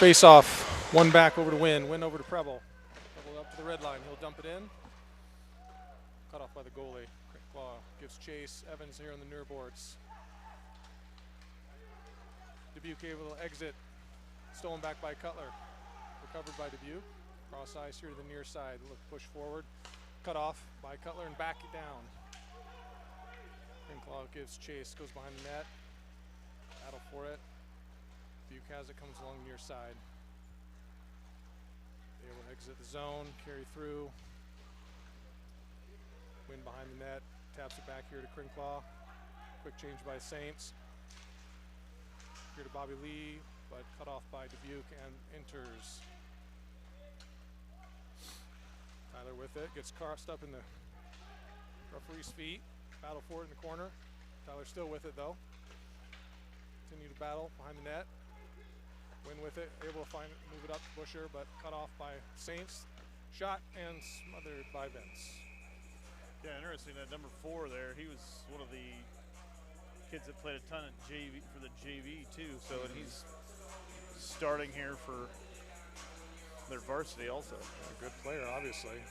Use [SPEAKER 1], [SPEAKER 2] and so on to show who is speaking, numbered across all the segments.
[SPEAKER 1] Face off. One back over to Win. Win over to Preble. Preble up to the red line. He'll dump it in. Cut off by the goalie. Quick claw. Gives chase. Evans here on the near boards. Dubuque able to exit. Stolen back by Cutler. Recovered by Dubuque. Cross ice here to the near side. Look, push forward. Cut off by Cutler and back it down. Claw gives chase. Goes behind the net. Battle for it. Dubuque has it. Comes along near side. Able to exit the zone. Carry through. Win behind the net. Taps it back here to Crinclaw. Quick change by Saints. Here to Bobby Lee, but cut off by Dubuque and enters. Tyler with it. Gets crossed up in the referee's feet. Battle for it in the corner. Tyler still with it though. Continue to battle behind the net. Win with it. Able to move it up to Busher, but cut off by Saints. Shot and smothered by Vince.
[SPEAKER 2] Yeah, interesting. That number 4 there, he was one of the kids that played a ton of JV for the JV too. So and he's starting here for their varsity also.
[SPEAKER 1] Yeah, a good player, obviously.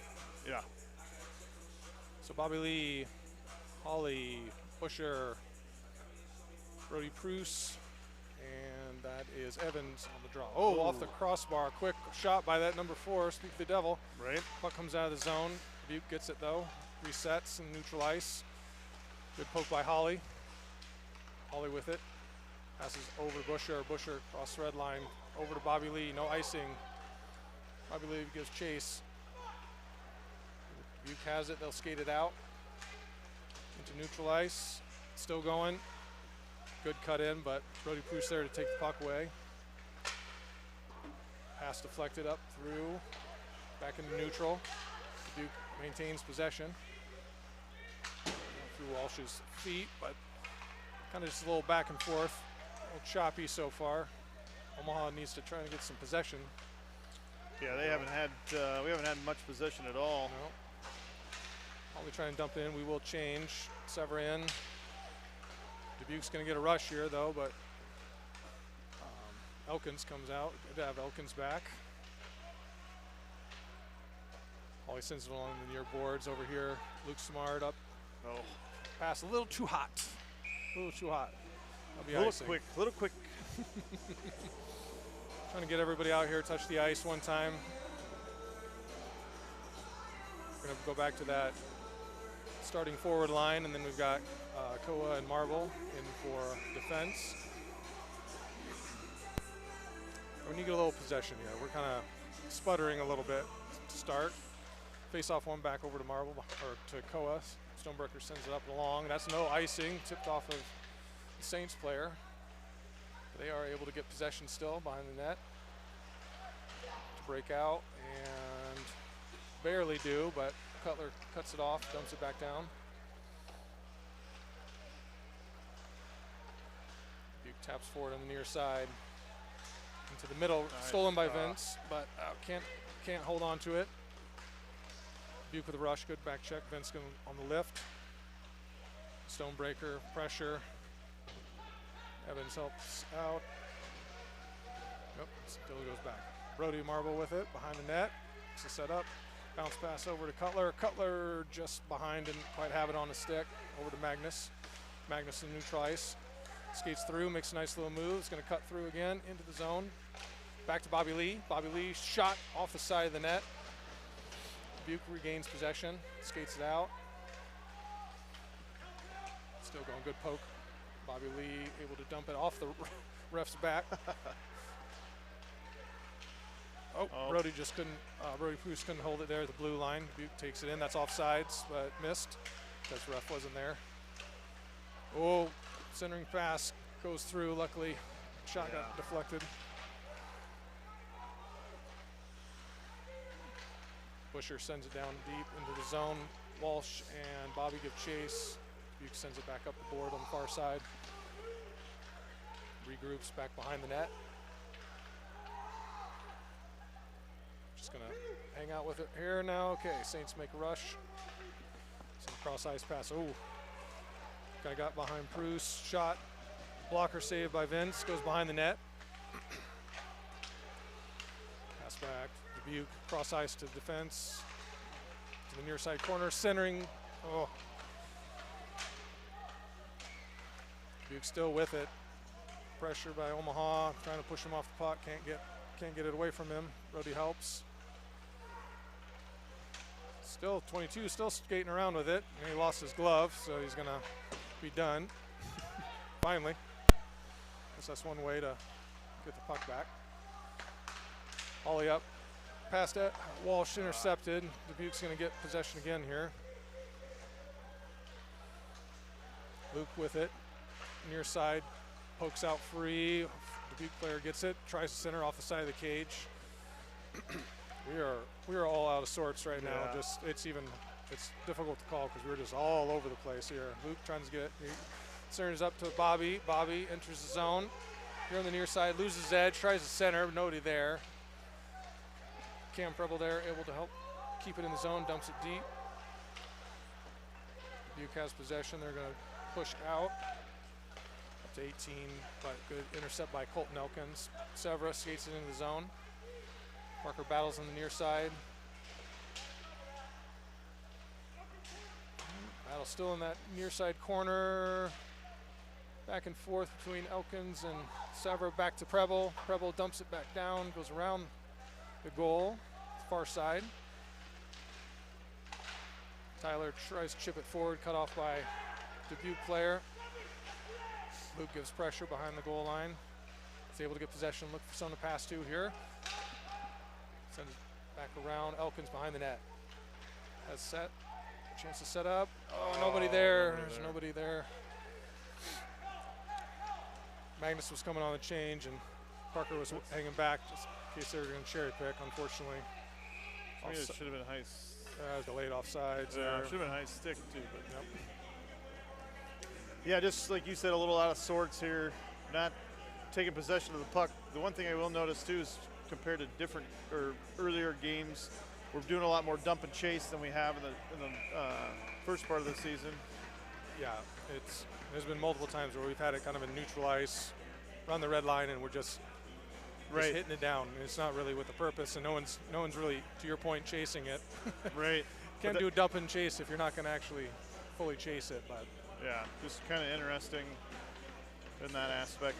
[SPEAKER 2] Yeah.
[SPEAKER 1] So Bobby Lee, Holly, Busher, Brody Pruce, and that is Evans on the draw. Oh,
[SPEAKER 2] ooh.
[SPEAKER 1] Off the crossbar. Quick shot by that number 4, Speak the Devil.
[SPEAKER 2] Right.
[SPEAKER 1] Puck comes out of the zone. Dubuque gets it though. Resets and neutral ice. Good poke by Holly. Holly with it. Passes over Busher. Busher across the red line. Over to Bobby Lee. No icing. Bobby Lee gives chase. Dubuque has it. They'll skate it out. Into neutral ice. Still going. Good cut in, but Brody Pruce there to take the puck away. Pass deflected up through. Back into neutral. Dubuque maintains possession. Through Walsh's feet, but kind of just a little back and forth. A little choppy so far. Omaha needs to try and get some possession.
[SPEAKER 2] Yeah, they haven't had we haven't had much possession at all.
[SPEAKER 1] No. While we try and dump in, we will change. Severin. Dubuque's going to get a rush here though, but Elkins comes out. Good to have Elkins back. Holly sends it along the near boards over here. Luke Smart up.
[SPEAKER 2] Oh.
[SPEAKER 1] Pass a little too hot. A little too hot.
[SPEAKER 2] Little quick.
[SPEAKER 1] Trying to get everybody out here, touch the ice one time. We're going to go back to that starting forward line, and then we've got Koa and Marble in for defense. We need to get a little possession here. We're kind of sputtering a little bit to start. Face off one back over to Marble, or to Koa. Stonebreaker sends it up and along. That's no icing, tipped off of the Saints player. They are able to get possession still behind the net. To break out, and barely do, but Cutler cuts it off, dumps it back down. Duke taps forward on the near side. Into the middle,
[SPEAKER 2] nice.
[SPEAKER 1] Stolen by Vince, but can't hold on to it. Duke with a rush, good back check. Vince on the lift. Stonebreaker, pressure. Evans helps out. Nope, still goes back. Brody Marble with it, behind the net. It's a setup. Bounce pass over to Cutler. Cutler just behind, didn't quite have it on the stick. Over to Magnus. Magnus in neutral ice. Skates through, makes a nice little move. It's going to cut through again into the zone. Back to Bobby Lee. Bobby Lee shot off the side of the net. Dubuque regains possession, skates it out. Still going, good poke. Bobby Lee able to dump it off the ref's back. Brody just couldn't, Brody Pruce couldn't hold it there at the blue line. Dubuque takes it in, that's offsides, but missed because the ref wasn't there. Oh, centering pass goes through, luckily shot got deflected. Busher sends it down deep into the zone. Walsh and Bobby give chase. Dubuque sends it back up the board on the far side. Regroups back behind the net. Just gonna hang out with it here now. Okay, Saints make a rush. Some cross ice pass. Oh, kind of got behind Pruce. Shot, blocker saved by Vince. Goes behind the net. Pass back. Dubuque cross ice to defense. To the near side corner, centering. Oh. Dubuque still with it. Pressure by Omaha, trying to push him off the puck. Can't get it away from him. Brody helps. Still 22, still skating around with it. And he lost his glove, so he's gonna be done. Finally. Guess that's one way to get the puck back. Ollie up. Past it. Walsh intercepted. Dubuque's gonna get possession again here. Luke with it. Near side. Pokes out free. Dubuque player gets it. Tries to center off the side of the cage. We are all out of sorts right now. Just it's difficult to call because we're just all over the place here. Luke trying to get it. Centers up to Bobby. Bobby enters the zone. Here on the near side, loses edge, tries to center, nobody there. Cam Preble there, able to help keep it in the zone, dumps it deep. Dubuque has possession. They're going to push out. Up to 18, but good intercept by Colton Elkins. Severa skates it into the zone. Parker battles on the near side. Battle still in that near side corner. Back and forth between Elkins and Severa. Back to Preble. Preble dumps it back down, goes around the goal, far side. Tyler tries to chip it forward, cut off by Dubuque player. Luke gives pressure behind the goal line. He's able to get possession, look for someone to pass to here. Sends it back around. Elkins behind the net. Has set. Chance to set up. Oh, nobody there. There's nobody there. Magnus was coming on the change, and Parker was hanging back just in case they were going to cherry pick, unfortunately.
[SPEAKER 2] I mean, it should have been high.
[SPEAKER 1] Delayed offsides.
[SPEAKER 2] Yeah, should have been high stick, too. But
[SPEAKER 1] yep.
[SPEAKER 2] Yeah, just like you said, a little out of sorts here. Not taking possession of the puck. The one thing I will notice, too, is compared to different or earlier games, we're doing a lot more dump and chase than we have in the first part of the season.
[SPEAKER 1] Yeah, there's been multiple times where we've had it kind of in neutral ice, run the red line, and we're just hitting it down. It's not really with the purpose, and no one's really, to your point, chasing it.
[SPEAKER 2] Right.
[SPEAKER 1] Can't do a dump and chase if you're not going to actually fully chase it. But
[SPEAKER 2] yeah, just kind of interesting in that aspect.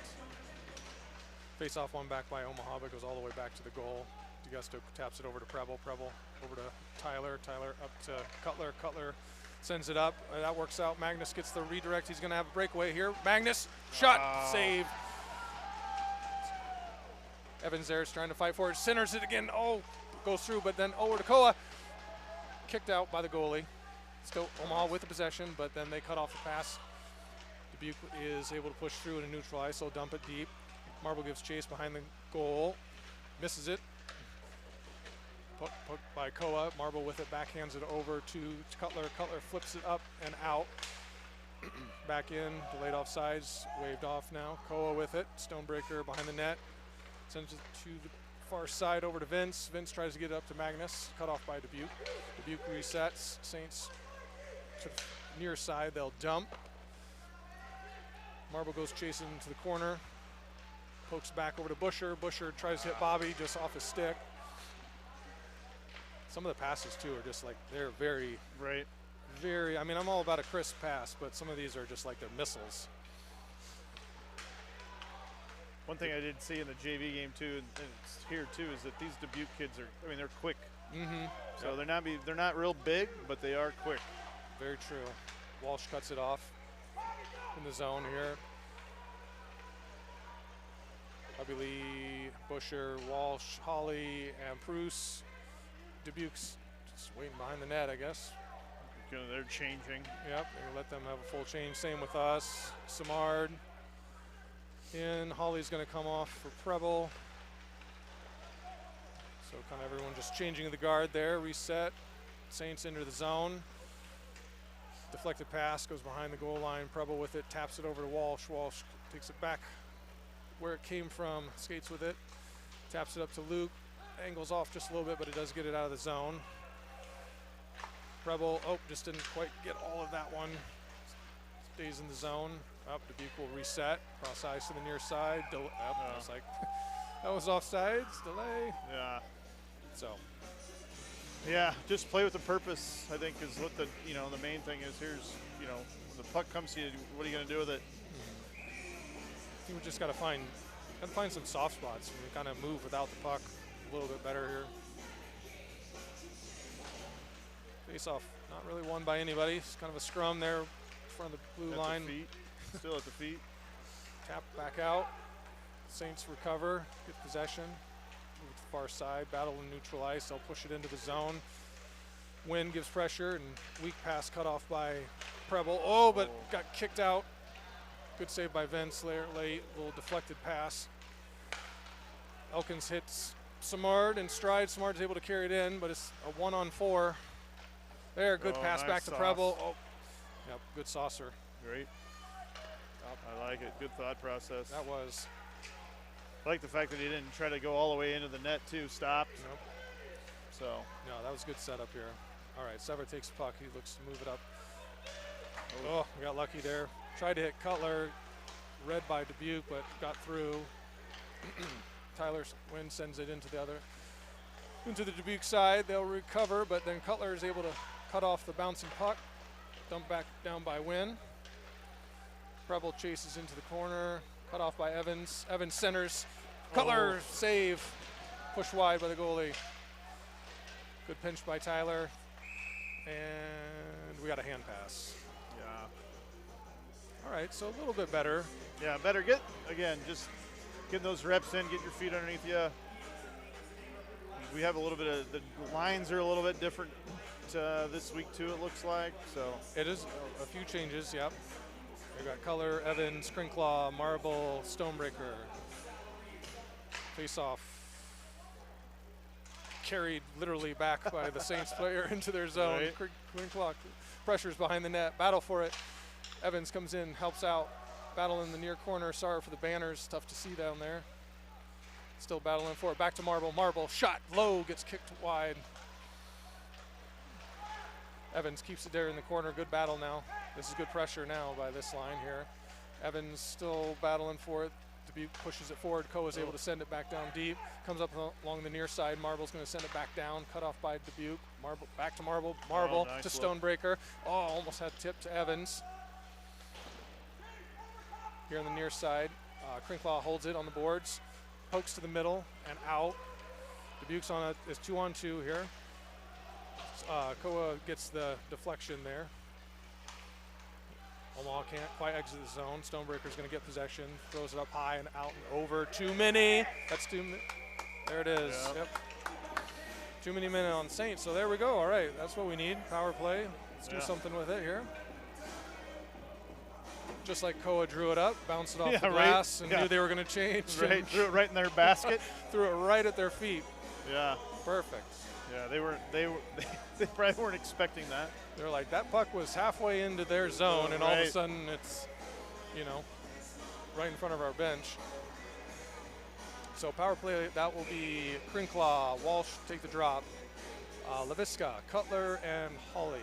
[SPEAKER 1] Face off one back by Omaha, but goes all the way back to the goal. DeGusto taps it over to Preble. Preble over to Tyler. Tyler up to Cutler. Cutler sends it up. That works out. Magnus gets the redirect. He's going to have a breakaway here. Magnus, shot, save. Evans there is trying to fight for it. Centers it again. Oh, goes through, but then over to Koa. Kicked out by the goalie. Still Omaha with the possession, but then they cut off the pass. Dubuque is able to push through in a neutral ice, so dump it deep. Marble gives chase behind the goal. Misses it. Poked by Koa. Marble with it, backhands it over to Cutler. Cutler flips it up and out. Back in, delayed offsides, waved off now. Koa with it, Stonebreaker behind the net. Sends it to the far side over to Vince. Vince tries to get it up to Magnus, cut off by Dubuque. Dubuque resets. Saints to the near side, they'll dump. Marble goes chasing to the corner. Pokes back over to Busher. Busher tries to hit Bobby just off his stick. Some of the passes, too, are just like, they're very, I mean, I'm all about a crisp pass, but some of these are just like they're missiles.
[SPEAKER 2] One thing I did see in the JV game, too, and it's here, too, is that these Dubuque kids are, I mean, they're quick.
[SPEAKER 1] Mm-hmm.
[SPEAKER 2] So they're not real big, but they are quick.
[SPEAKER 1] Very true. Walsh cuts it off in the zone here. Bobby Lee, Busher, Walsh, Holly, and Bruce. Dubuque's just waiting behind the net, I guess.
[SPEAKER 2] They're changing.
[SPEAKER 1] Yep, they let them have a full change. Same with us. Samard in. Holly's going to come off for Preble. So kind of everyone just changing the guard there. Reset. Saints into the zone. Deflected pass goes behind the goal line. Preble with it, taps it over to Walsh. Walsh takes it back where it came from, skates with it, taps it up to Luke. Angles off just a little bit, but it does get it out of the zone. Preble, just didn't quite get all of that one. Stays in the zone. Up, Dubuque will reset. Cross ice to the near side. I was like, that was offsides. Delay.
[SPEAKER 2] Yeah.
[SPEAKER 1] So.
[SPEAKER 2] Yeah, just play with the purpose, I think, is what the main thing is. Here's, when the puck comes to you, what are you going to do with it?
[SPEAKER 1] I think we just got to find some soft spots. We kind of move without the puck a little bit better here. Face off, not really won by anybody. It's kind of a scrum there in front of the blue line.
[SPEAKER 2] The feet. Still at the feet.
[SPEAKER 1] Tap back out. Saints recover, get possession. Move to the far side, battle in neutral ice. They'll push it into the zone. Wynn gives pressure, and weak pass cut off by Preble. Oh, but got kicked out. Good save by Vince there late. Little deflected pass. Elkins hits Simard in stride. Simard's able to carry it in, but it's a 1-on-4. There, good pass
[SPEAKER 2] nice
[SPEAKER 1] back to
[SPEAKER 2] sauce.
[SPEAKER 1] Preble. Oh, yep, good saucer.
[SPEAKER 2] Great. I like it. Good thought process.
[SPEAKER 1] That was.
[SPEAKER 2] I like the fact that he didn't try to go all the way into the net, too. Stopped.
[SPEAKER 1] Nope.
[SPEAKER 2] So.
[SPEAKER 1] No, that was good setup here. All right, Sever takes the puck. He looks to move it up. Oh, we got lucky there. Tried to hit Cutler. Read by Dubuque, but got through. Tyler Wynn sends it into the Dubuque side. They'll recover, but then Cutler is able to cut off the bouncing puck. Dump back down by Wynn. Preble chases into the corner. Cut off by Evans. Evans centers. Cutler save. Pushed wide by the goalie. Good pinch by Tyler. And we got a hand pass.
[SPEAKER 2] Yeah.
[SPEAKER 1] All right, so a little bit better.
[SPEAKER 2] Yeah, better just getting those reps in, get your feet underneath you. We have a little bit of, the lines are a little bit different this week too, it looks like. So
[SPEAKER 1] it is a few changes, yep. We've got Cutler, Evans, Crinclaw, Marble, Stonebreaker. Face off. Carried literally back by the Saints player into their zone.
[SPEAKER 2] Right.
[SPEAKER 1] Crinclaw pressures behind the net, battle for it. Evans comes in, helps out. Battle in the near corner. Sorry for the banners. Tough to see down there. Still battling for it. Back to Marble. Marble shot low. Gets kicked wide. Evans keeps it there in the corner. Good battle now. This is good pressure now by this line here. Evans still battling for it. Dubuque pushes it forward. Koa is able to send it back down deep. Comes up along the near side. Marble's going to send it back down. Cut off by Dubuque. Marble back to Marble. Marble
[SPEAKER 2] nice
[SPEAKER 1] to
[SPEAKER 2] look.
[SPEAKER 1] Stonebreaker. Oh, almost had tipped to Evans. Here on the near side, Crinclaw holds it on the boards, pokes to the middle and out. Dubuque's on a 2-on-2 here. Koa gets the deflection there. Omaha can't quite exit the zone. Stonebreaker's going to get possession, throws it up high and out and over. Too many. That's too many. There it is. Yep. Too many men on Saints. So there we go. All right, that's what we need. Power play. Let's do something with it here. Just like Koa drew it up, bounced it off the glass, and knew they were going to change.
[SPEAKER 2] Right, threw it right in their basket.
[SPEAKER 1] Threw it right at their feet.
[SPEAKER 2] Yeah.
[SPEAKER 1] Perfect.
[SPEAKER 2] Yeah, they probably weren't expecting that.
[SPEAKER 1] They're like, that puck was halfway into their zone, and all of a sudden it's, right in front of our bench. So power play, that will be Crinclaw, Walsh take the drop, Leviska, Cutler, and Hawley.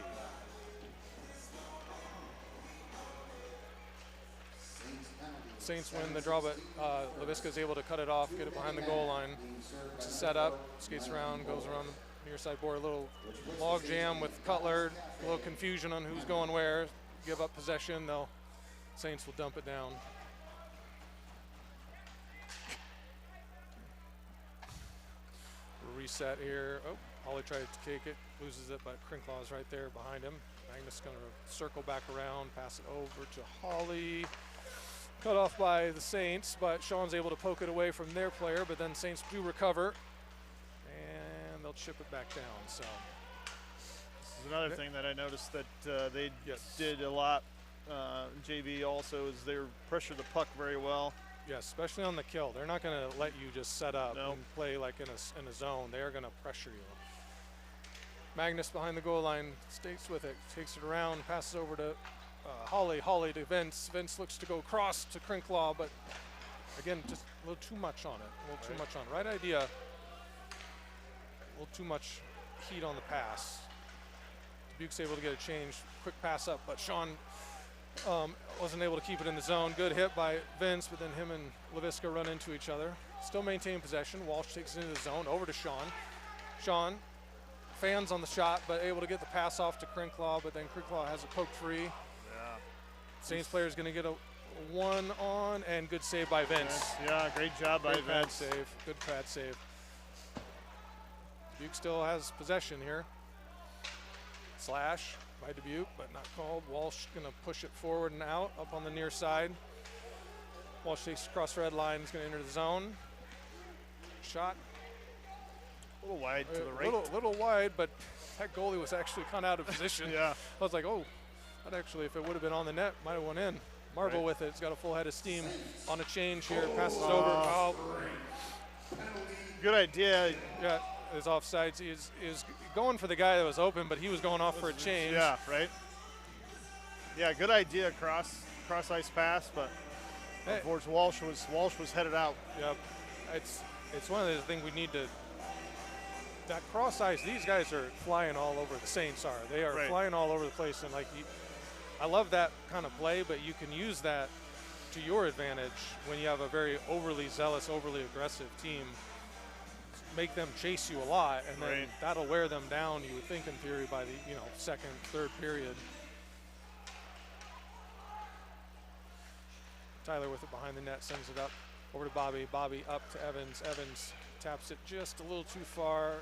[SPEAKER 1] Saints win the draw, but Leviska is able to cut it off, get it behind the goal line to set up, skates around, goes around the near side board. A little log jam with Cutler, a little confusion on who's going where. Give up possession, Saints will dump it down. Reset here. Oh, Hawley tried to take it, loses it, but Crinclaw is right there behind him. Magnus going to circle back around, pass it over to Hawley. Cut off by the Saints, but Sean's able to poke it away from their player, but then Saints do recover, and they'll chip it back down. So
[SPEAKER 2] this is another thing that I noticed that they did a lot. JV also is they pressure the puck very well.
[SPEAKER 1] Yes, especially on the kill. They're not going to let you just set up and play like in a zone. They are going to pressure you. Magnus behind the goal line, stays with it, takes it around, passes over to Hawley to Vince. Vince looks to go cross to Crinclaw, but again, just a little too much on it. A little too much on it. Right idea. A little too much heat on the pass. Dubuque's able to get a change. Quick pass up, but Sean wasn't able to keep it in the zone. Good hit by Vince, but then him and Leviska run into each other. Still maintain possession. Walsh takes it into the zone. Over to Sean. Sean. Fans on the shot, but able to get the pass off to Crinklaw, but then Crinklaw has it poked free.
[SPEAKER 2] Yeah.
[SPEAKER 1] Saints player is going to get a one on, and good save by Vince.
[SPEAKER 2] Yeah, great job by
[SPEAKER 1] Great pad
[SPEAKER 2] Vince.
[SPEAKER 1] save. Good pad save. Dubuque still has possession here. Slash by Dubuque, but not called. Walsh going to push it forward and out up on the near side. Walsh takes across red line. He's going to enter the zone. Shot.
[SPEAKER 2] A little wide to the right.
[SPEAKER 1] Little wide, but that goalie was actually kind of out of position.
[SPEAKER 2] Yeah.
[SPEAKER 1] I was like, oh, that actually, if it would have been on the net, might have went in. Marble with it. He's got a full head of steam on a change here. Passes over. Oh.
[SPEAKER 2] Good idea.
[SPEAKER 1] Yeah, his offsides. He is going for the guy that was open, but he was going off for a change.
[SPEAKER 2] Yeah, right. Yeah, good idea. Cross ice pass, but unfortunately Walsh was headed out.
[SPEAKER 1] Yep. It's one of those things we need to. That cross ice, these guys are flying all over. The Saints are. They are flying all over the place, and like I love that kind of play, but you can use that to your advantage when you have a very overly zealous, overly aggressive team. Make them chase you a lot, and then that'll wear them down. You would think, in theory, by the second, third period. Tyler with it behind the net, sends it up over to Bobby. Bobby up to Evans. Evans taps it just a little too far.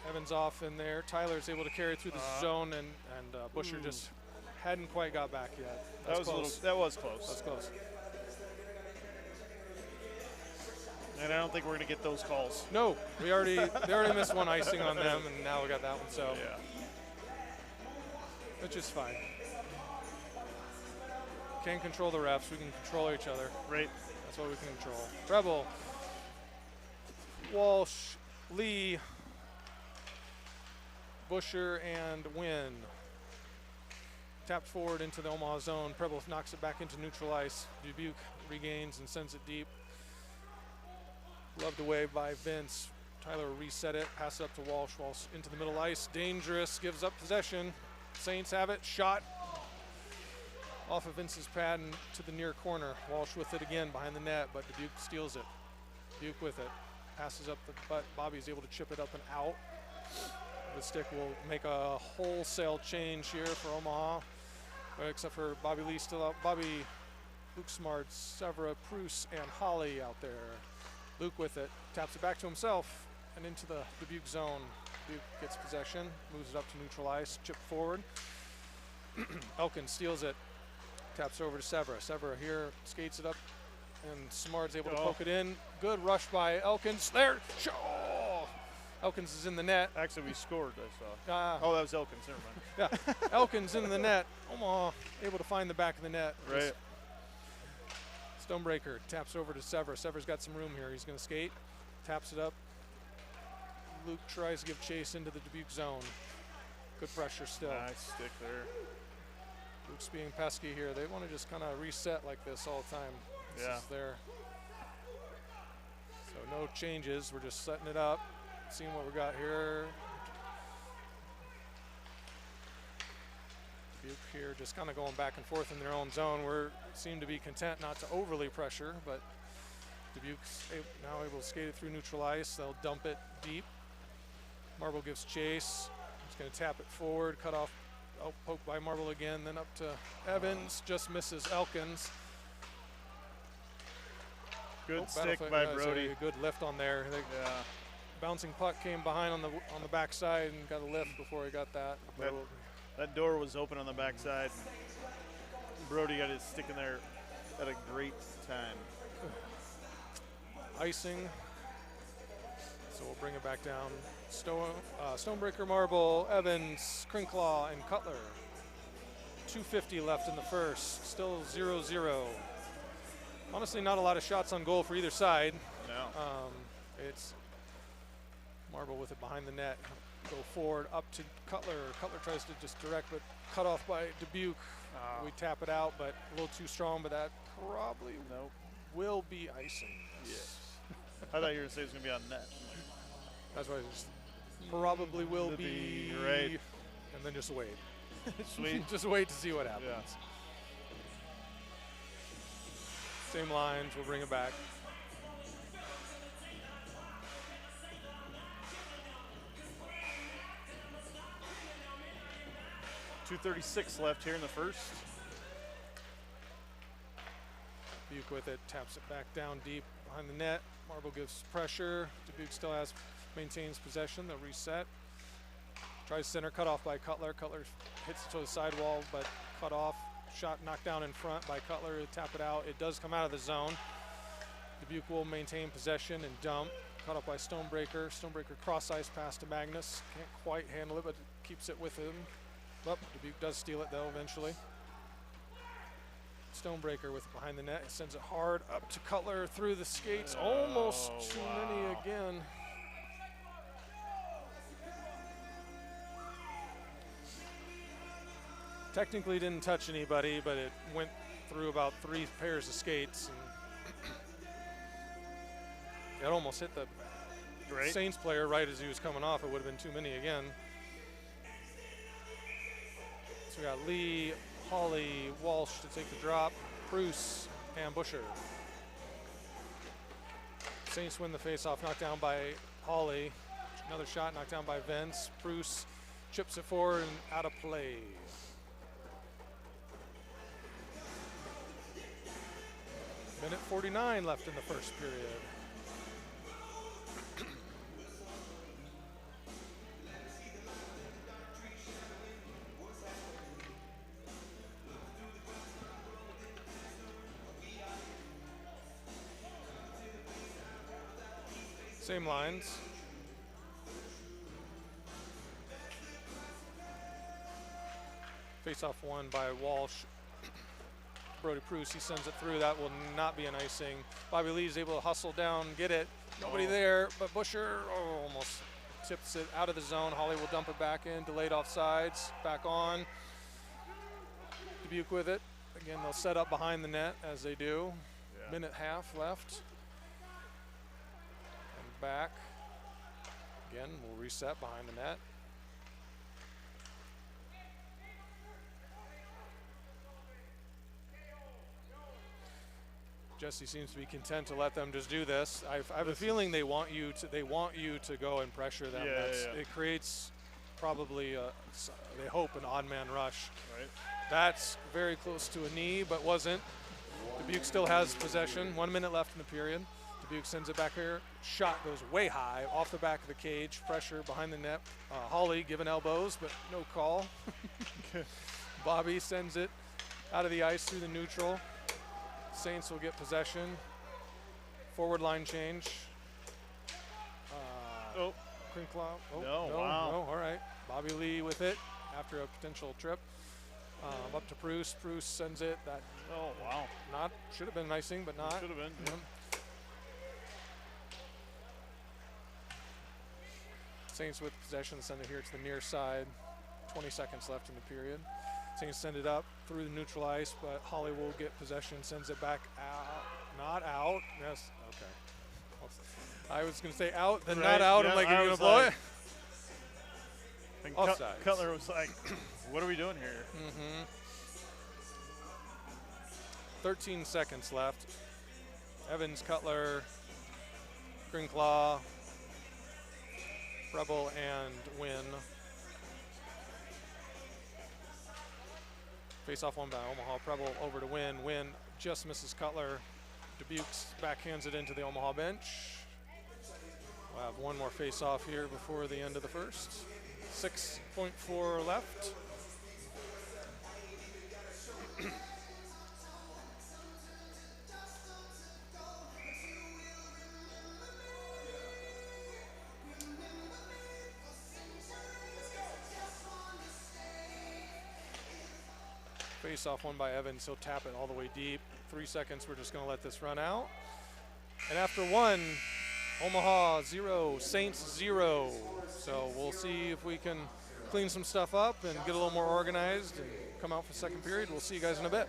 [SPEAKER 1] Evans off in there. Tyler's able to carry it through the zone, and Busher just hadn't quite got back yet.
[SPEAKER 2] That was close.
[SPEAKER 1] That's close.
[SPEAKER 2] And I don't think we're going to get those calls.
[SPEAKER 1] No, they already missed one icing on them, and now we got that one. So which is fine. Can't control the refs. We can control each other.
[SPEAKER 2] Right.
[SPEAKER 1] That's what we can control. Treble. Walsh, Lee, Busher, and Wynn. Tapped forward into the Omaha zone. Preble knocks it back into neutral ice. Dubuque regains and sends it deep. Loved away by Vince. Tyler reset it, pass it up to Walsh. Walsh into the middle ice. Dangerous, gives up possession. Saints have it. Shot off of Vince's pad and to the near corner. Walsh with it again behind the net, but Dubuque steals it. Dubuque with it. Passes up the butt. Bobby's able to chip it up and out. The stick will make a wholesale change here for Omaha, except for Bobby Lee still out. Bobby, Luke Smart, Severa, Pruce, and Holly out there. Luke with it, taps it back to himself and into the Dubuque zone. Dubuque gets possession, moves it up to neutral ice, chip forward. Elkins steals it, taps over to Severa. Severa here skates it up, and Smart's able to poke it in. Good rush by Elkins. There, Elkins is in the net.
[SPEAKER 2] Actually, we scored, I saw. That was Elkins, never mind.
[SPEAKER 1] Yeah, Elkins in the net. Omaha able to find the back of the net.
[SPEAKER 2] Right.
[SPEAKER 1] Stonebreaker taps over to Severa. Severa's got some room here. He's going to skate, taps it up. Luke tries to give chase into the Dubuque zone. Good pressure still.
[SPEAKER 2] Nice stick there.
[SPEAKER 1] Luke's being pesky here. They want to just kind of reset like this all the time. This is there. So no changes. We're just setting it up, seeing what we got here. Dubuque here just kind of going back and forth in their own zone. We seem to be content not to overly pressure, but Dubuque's now able to skate it through neutral ice. They'll dump it deep. Marble gives chase. He's going to tap it forward, cut off, poked by Marble again, then up to Evans, just misses Elkins.
[SPEAKER 2] Good stick by Brody.
[SPEAKER 1] A good lift on there. Bouncing puck came behind on the backside and got a lift before he got that.
[SPEAKER 2] That door was open on the backside. Brody got his stick in there at a great time.
[SPEAKER 1] Icing. So we'll bring it back down. Stonebreaker, Marble, Evans, Crinklaw, and Cutler. 2:50 left in the first. Still 0-0. Honestly, not a lot of shots on goal for either side.
[SPEAKER 2] No.
[SPEAKER 1] It's Marble with it behind the net. Go forward up to Cutler. Cutler tries to just direct, but cut off by Dubuque. We tap it out, but a little too strong, but that probably will be icing.
[SPEAKER 2] Yes. I thought you were going to say it was going to be on net.
[SPEAKER 1] That's why it just probably will be.
[SPEAKER 2] Right.
[SPEAKER 1] And then just wait.
[SPEAKER 2] Sweet.
[SPEAKER 1] Just wait to see what happens.
[SPEAKER 2] Yeah.
[SPEAKER 1] Same lines, we'll bring it back.
[SPEAKER 2] 2:36 left here in the first.
[SPEAKER 1] Dubuque with it, taps it back down deep behind the net. Marble gives pressure. Dubuque still maintains possession. They'll reset. Tries center, cut off by Cutler. Cutler hits it to the sidewall, but cut off. Shot knocked down in front by Cutler. Tap it out. It does come out of the zone. Dubuque will maintain possession and dump. Cut off by Stonebreaker. Stonebreaker cross ice pass to Magnus. Can't quite handle it, but keeps it with him. Well, Dubuque does steal it though eventually. Stonebreaker with it behind the net. He sends it hard up to Cutler through the skates. Almost too many again. Technically didn't touch anybody, but it went through about 3 pairs of skates. And it almost hit the Saints player right as he was coming off. It would have been too many again. So we got Lee, Hawley, Walsh to take the drop, Bruce, and Busher. Saints win the faceoff, knocked down by Hawley. Another shot knocked down by Vince. Bruce chips it forward and out of play. Minute 49 left in the first period. Same lines. Face-off won by Walsh. Brody Pruce, he sends it through. That will not be an icing. Bobby Lee's able to hustle down, get it. Nobody there, but Busher almost tips it out of the zone. Hawley will dump it back in. Delayed offsides. Back on. Dubuque with it. Again, they'll set up behind the net as they do. Yeah. Minute half left. And back. Again, we'll reset behind the net. Jesse seems to be content to let them just do this. I have a feeling they want you to go and pressure them.
[SPEAKER 2] Yeah.
[SPEAKER 1] It creates probably they hope an odd man rush.
[SPEAKER 2] Right.
[SPEAKER 1] That's very close to a knee, but wasn't. Dubuque still has possession. 1 minute left in the period. Dubuque sends it back here. Shot goes way high off the back of the cage. Pressure behind the net. Hawley giving elbows, but no call. Bobby sends it out of the ice through the neutral. Saints will get possession. Forward line change. Crinklow.
[SPEAKER 2] No,
[SPEAKER 1] all right. Bobby Lee with it after a potential trip. Up to Bruce. Bruce sends it. Should have been icing, but not.
[SPEAKER 2] Should have been. Yeah.
[SPEAKER 1] Saints with possession. Send it here to the near side. 20 seconds left in the period. Saints send it up through the neutral ice, but Hawley will get possession, sends it back out. Not out. Yes, okay. I was going to say out, then not out. Yeah, I'm like, are you going to blow it?
[SPEAKER 2] And Cutler was like, what are we doing here?
[SPEAKER 1] 13 seconds left. Evans, Cutler, Greenclaw, Rebel, and Wynn. Face-off one by Omaha. Preble over to Wynn. Wynn just misses Cutler. Dubuque's backhands it into the Omaha bench. We'll have one more face-off here before the end of the first. 6.4 left. Face-off one by Evans. He'll tap it all the way deep. 3 seconds. We're just going to let this run out. And after one, Omaha 0, Saints 0. So we'll see if we can clean some stuff up and get a little more organized and come out for the second period. We'll see you guys in a bit.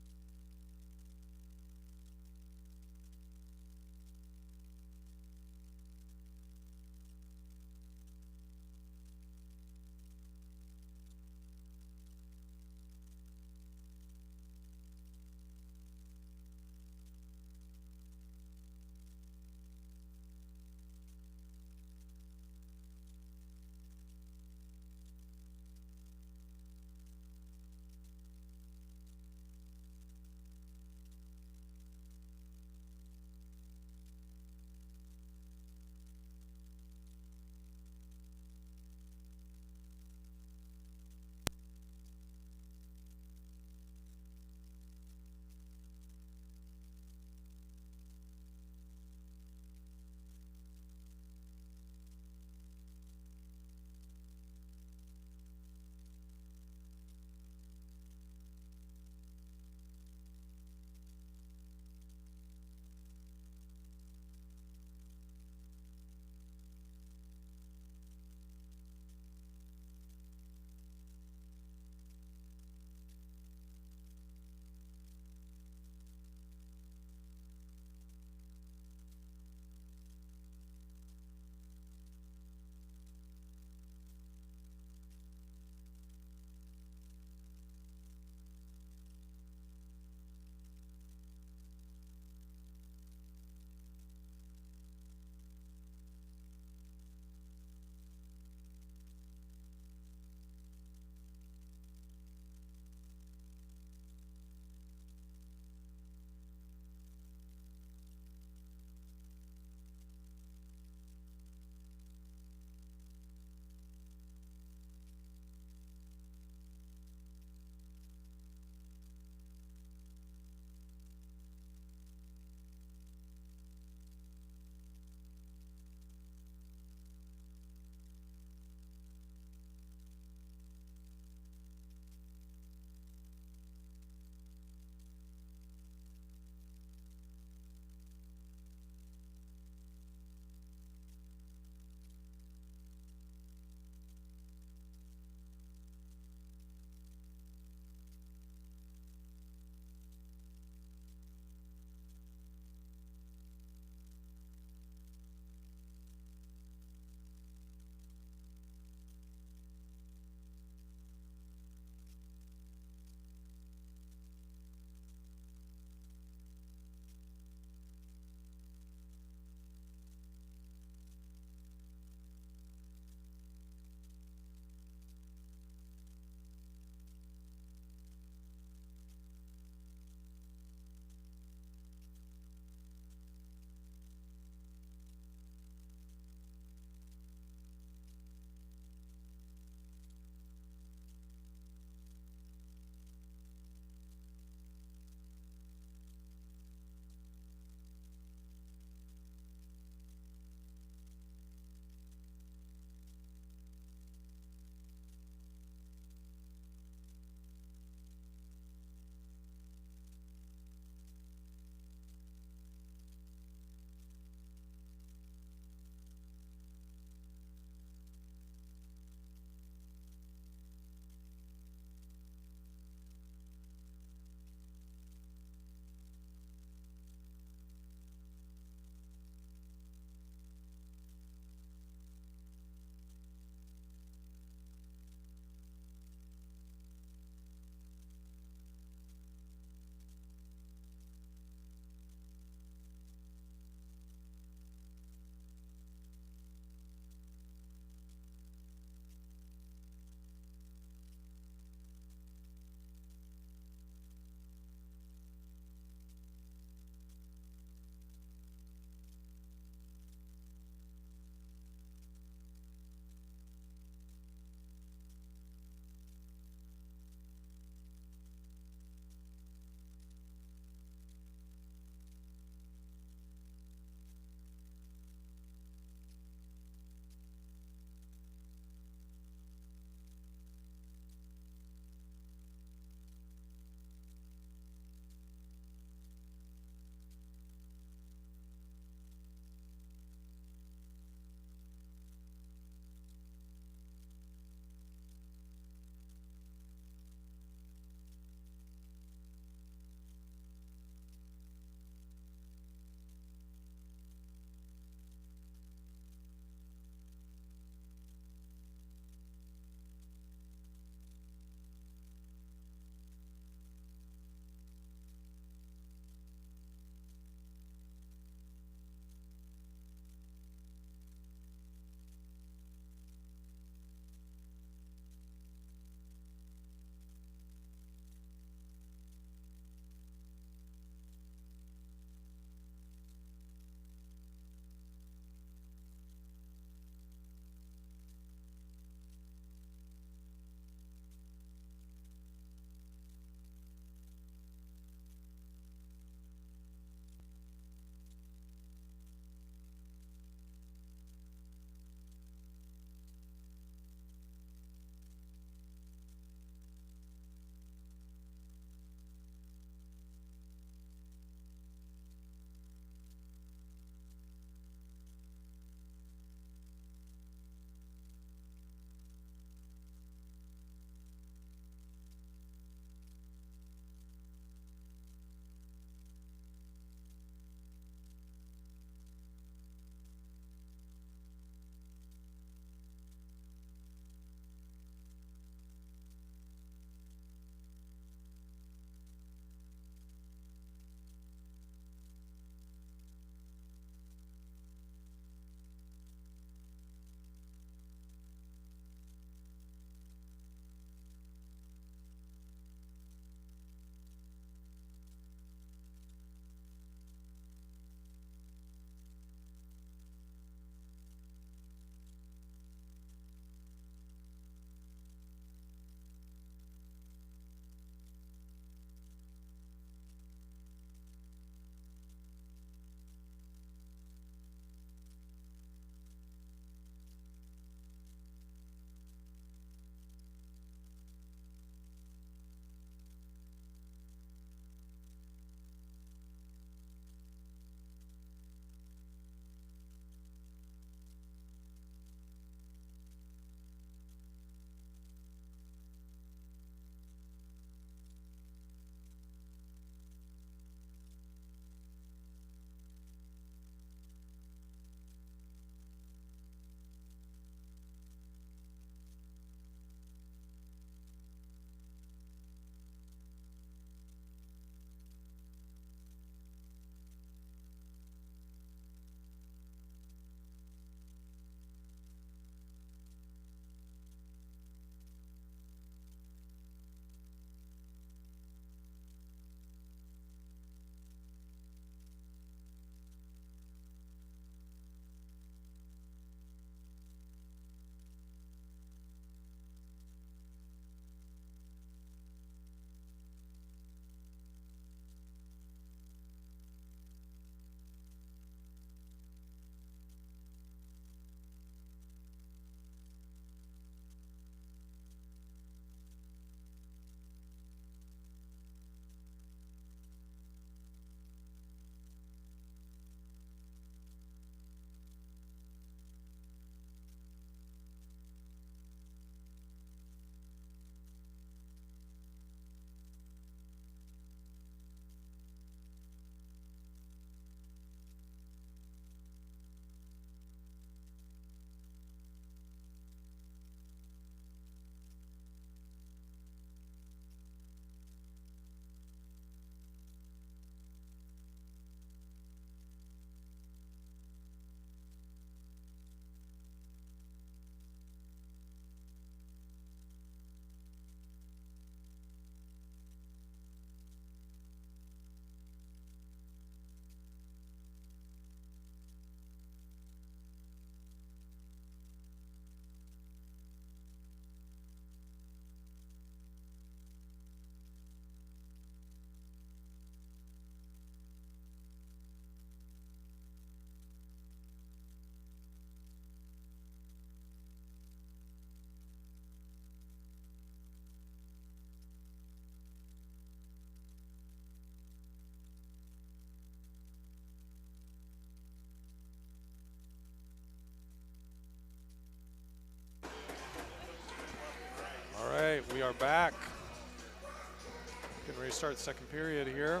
[SPEAKER 1] start the second period here.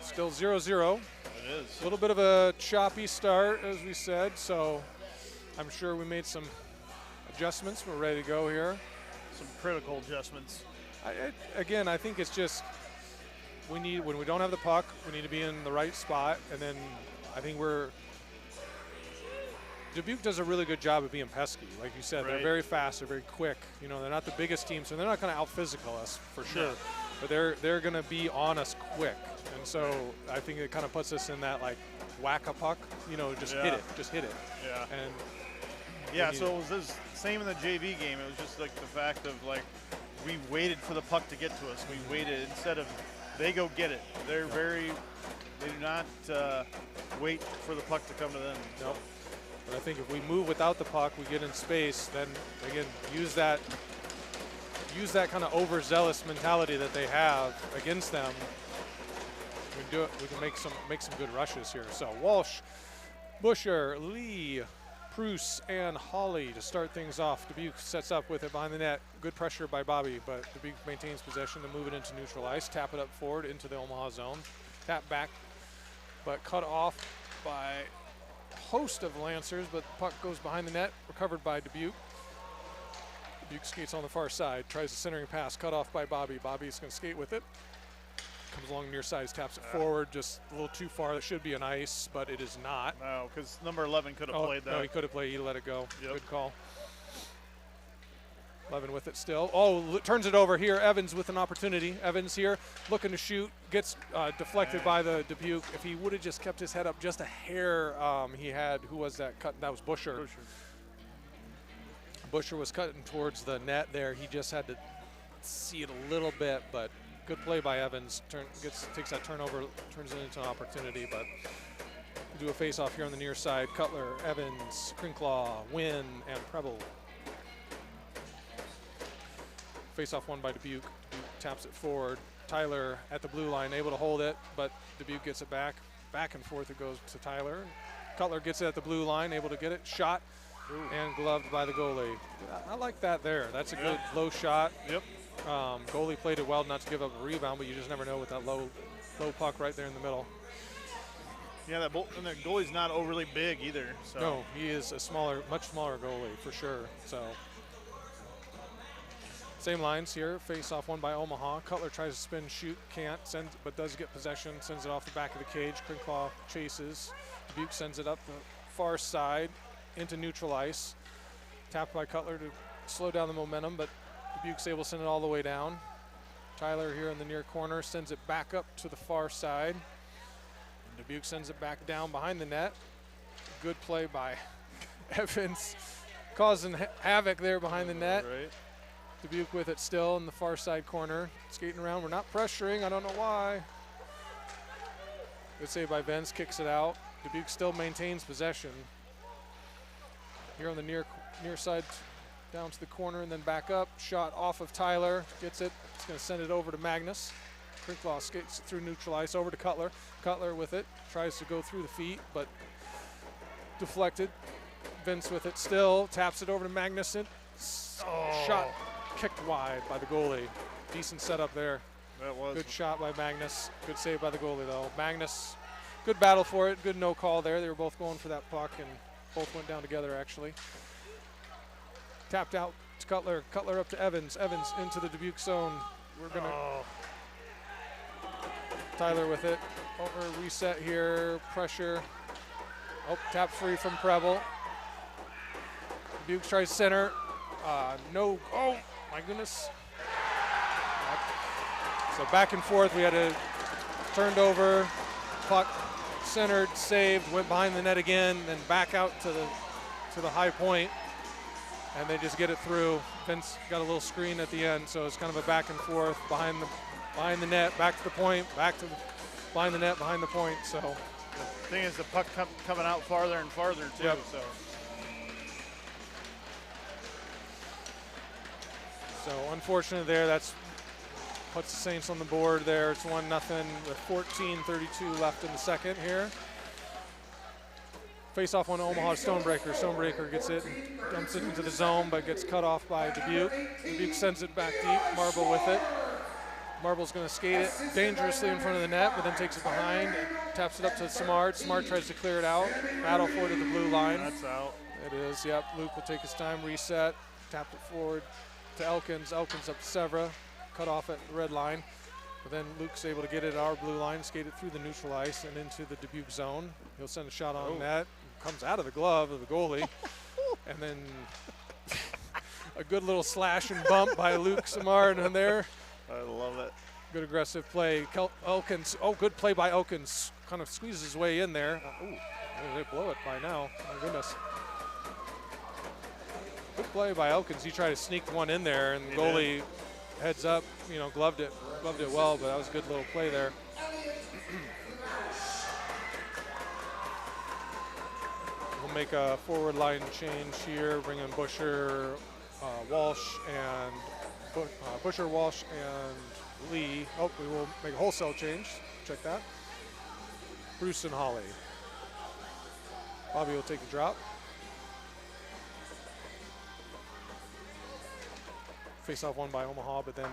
[SPEAKER 1] Still 0-0.
[SPEAKER 2] It is.
[SPEAKER 1] A little bit of a choppy start, as we said, so I'm sure we made some adjustments. We're ready to go here.
[SPEAKER 2] Some critical adjustments.
[SPEAKER 1] Again, I think it's just when we don't have the puck, we need to be in the right spot, and then I think Dubuque does a really good job of being pesky. Like you said, they're very fast, they're very quick. You know, they're not the biggest team, so they're not going to out-physical us for sure. But they're going to be on us quick. And so I think it kind of puts us in that, like, whack a puck, you know, just hit it.
[SPEAKER 2] Yeah.
[SPEAKER 1] And
[SPEAKER 2] yeah, so it was the same in the JV game. It was just like the fact of, like, we waited for the puck to get to us. We waited instead of they go get it. They do not wait for the puck to come to them.
[SPEAKER 1] Nope. But I think if we move without the puck, we get in space, then again, use that kind of overzealous mentality that they have against them. We can do it. We can make some good rushes here. So Walsh, Busher, Lee, Pruce, and Hawley to start things off. Dubuque sets up with it behind the net. Good pressure by Bobby, but Dubuque maintains possession to move it into neutral ice. Tap it up forward into the Omaha zone. Tap back, but cut off by host of Lancers, but the puck goes behind the net, recovered by Dubuque. Dubuque skates on the far side, tries a centering pass, cut off by Bobby. Bobby's going to skate with it. Comes along near side, taps it forward, just a little too far. That should be an ice, but it is not.
[SPEAKER 2] No, because number 11 could have played that.
[SPEAKER 1] No, he could have played. He let it go.
[SPEAKER 2] Yep.
[SPEAKER 1] Good call. 11 with it still. Oh, turns it over here. Evans with an opportunity. Evans here looking to shoot. Gets deflected by the Dubuque. If he would have just kept his head up just a hair, he had, who was that cut? That was Busher. Busher was cutting towards the net there. He just had to see it a little bit, but good play by Evans. Takes that turnover, turns it into an opportunity, but do a face-off here on the near side. Cutler, Evans, Crinclaw, Wynn, and Preble. Face-off won by Dubuque. Dubuque taps it forward. Tyler at the blue line, able to hold it, but Dubuque gets it back. Back and forth it goes to Tyler. Cutler gets it at the blue line, able to get it. Shot and gloved by the goalie. I like that there. That's a good low shot.
[SPEAKER 2] Yep.
[SPEAKER 1] Goalie played it well not to give up a rebound, but you just never know with that low puck right there in the middle.
[SPEAKER 2] Yeah, and the goalie's not overly big either. So.
[SPEAKER 1] No, he is a much smaller goalie for sure. So same lines here. Face off won by Omaha. Cutler tries to spin, shoot, can't, but does get possession. Sends it off the back of the cage. Crinclaw chases. Dubuque sends it up the far side into neutral ice. Tapped by Cutler to slow down the momentum, but Dubuque's able to send it all the way down. Tyler here in the near corner sends it back up to the far side. And Dubuque sends it back down behind the net. Good play by Evans, causing havoc there behind the net.
[SPEAKER 2] Right.
[SPEAKER 1] Dubuque with it still in the far side corner. Skating around, we're not pressuring, I don't know why. Good save by Benz, kicks it out. Dubuque still maintains possession. Here on the near side, down to the corner and then back up. Shot off of Tyler, gets it. It's going to send it over to Magnus. Crinclaw skates through neutral ice over to Cutler. Cutler with it, tries to go through the feet, but deflected. Vince with it still, taps it over to Magnuson. Shot kicked wide by the goalie. Decent setup there.
[SPEAKER 2] That was.
[SPEAKER 1] Good shot by Magnus. Good save by the goalie though. Magnus, good battle for it. Good no call there. They were both going for that puck and both went down together actually. Tapped out to Cutler. Cutler up to Evans. Evans into the Dubuque zone. We're gonna. Tyler with it. Over reset here. Pressure. Oh, tap free from Preble. Dubuque tries center. No. Oh my goodness. So back and forth. We had a turned over. Puck centered, saved, went behind the net again, then back out to the high point. And they just get it through. Vince got a little screen at the end, so it's kind of a back and forth behind the net, back to the point, back to behind the net, behind the point. So
[SPEAKER 2] the thing is, the puck coming out farther and farther too.
[SPEAKER 1] Yep. So unfortunate there. That's puts the Saints on the board there. It's 1-0 with 14:32 left in the second here. Face-off on Omaha Stonebreaker. Stonebreaker gets it and dumps it into the zone, but gets cut off by Dubuque. Dubuque sends it back deep. Marble with it. Marble's going to skate it dangerously in front of the net, but then takes it behind, taps it up to Samard. Samard tries to clear it out. Battle forward to the blue line.
[SPEAKER 2] That's out.
[SPEAKER 1] It is, yep. Luke will take his time, reset, tap it forward to Elkins. Elkins up to Severa, cut off at the red line. But then Luke's able to get it at our blue line, skate it through the neutral ice and into the Dubuque zone. He'll send a shot on net. Comes out of the glove of the goalie. And then a good little slash and bump by Luke Samard in there.
[SPEAKER 2] I love it.
[SPEAKER 1] Good aggressive play. Elkins, good play by Elkins. Kind of squeezes his way in there. They blow it by now. My goodness. Good play by Elkins. He tried to sneak one in there, and the goalie heads up, gloved it well, but that was a good little play there. We'll make a forward line change here, bring in Busher, Walsh, and Busher, Walsh, and Lee. Oh, we will make a wholesale change. Check that. Bruce and Holly. Bobby will take the drop. Face-off won by Omaha, but then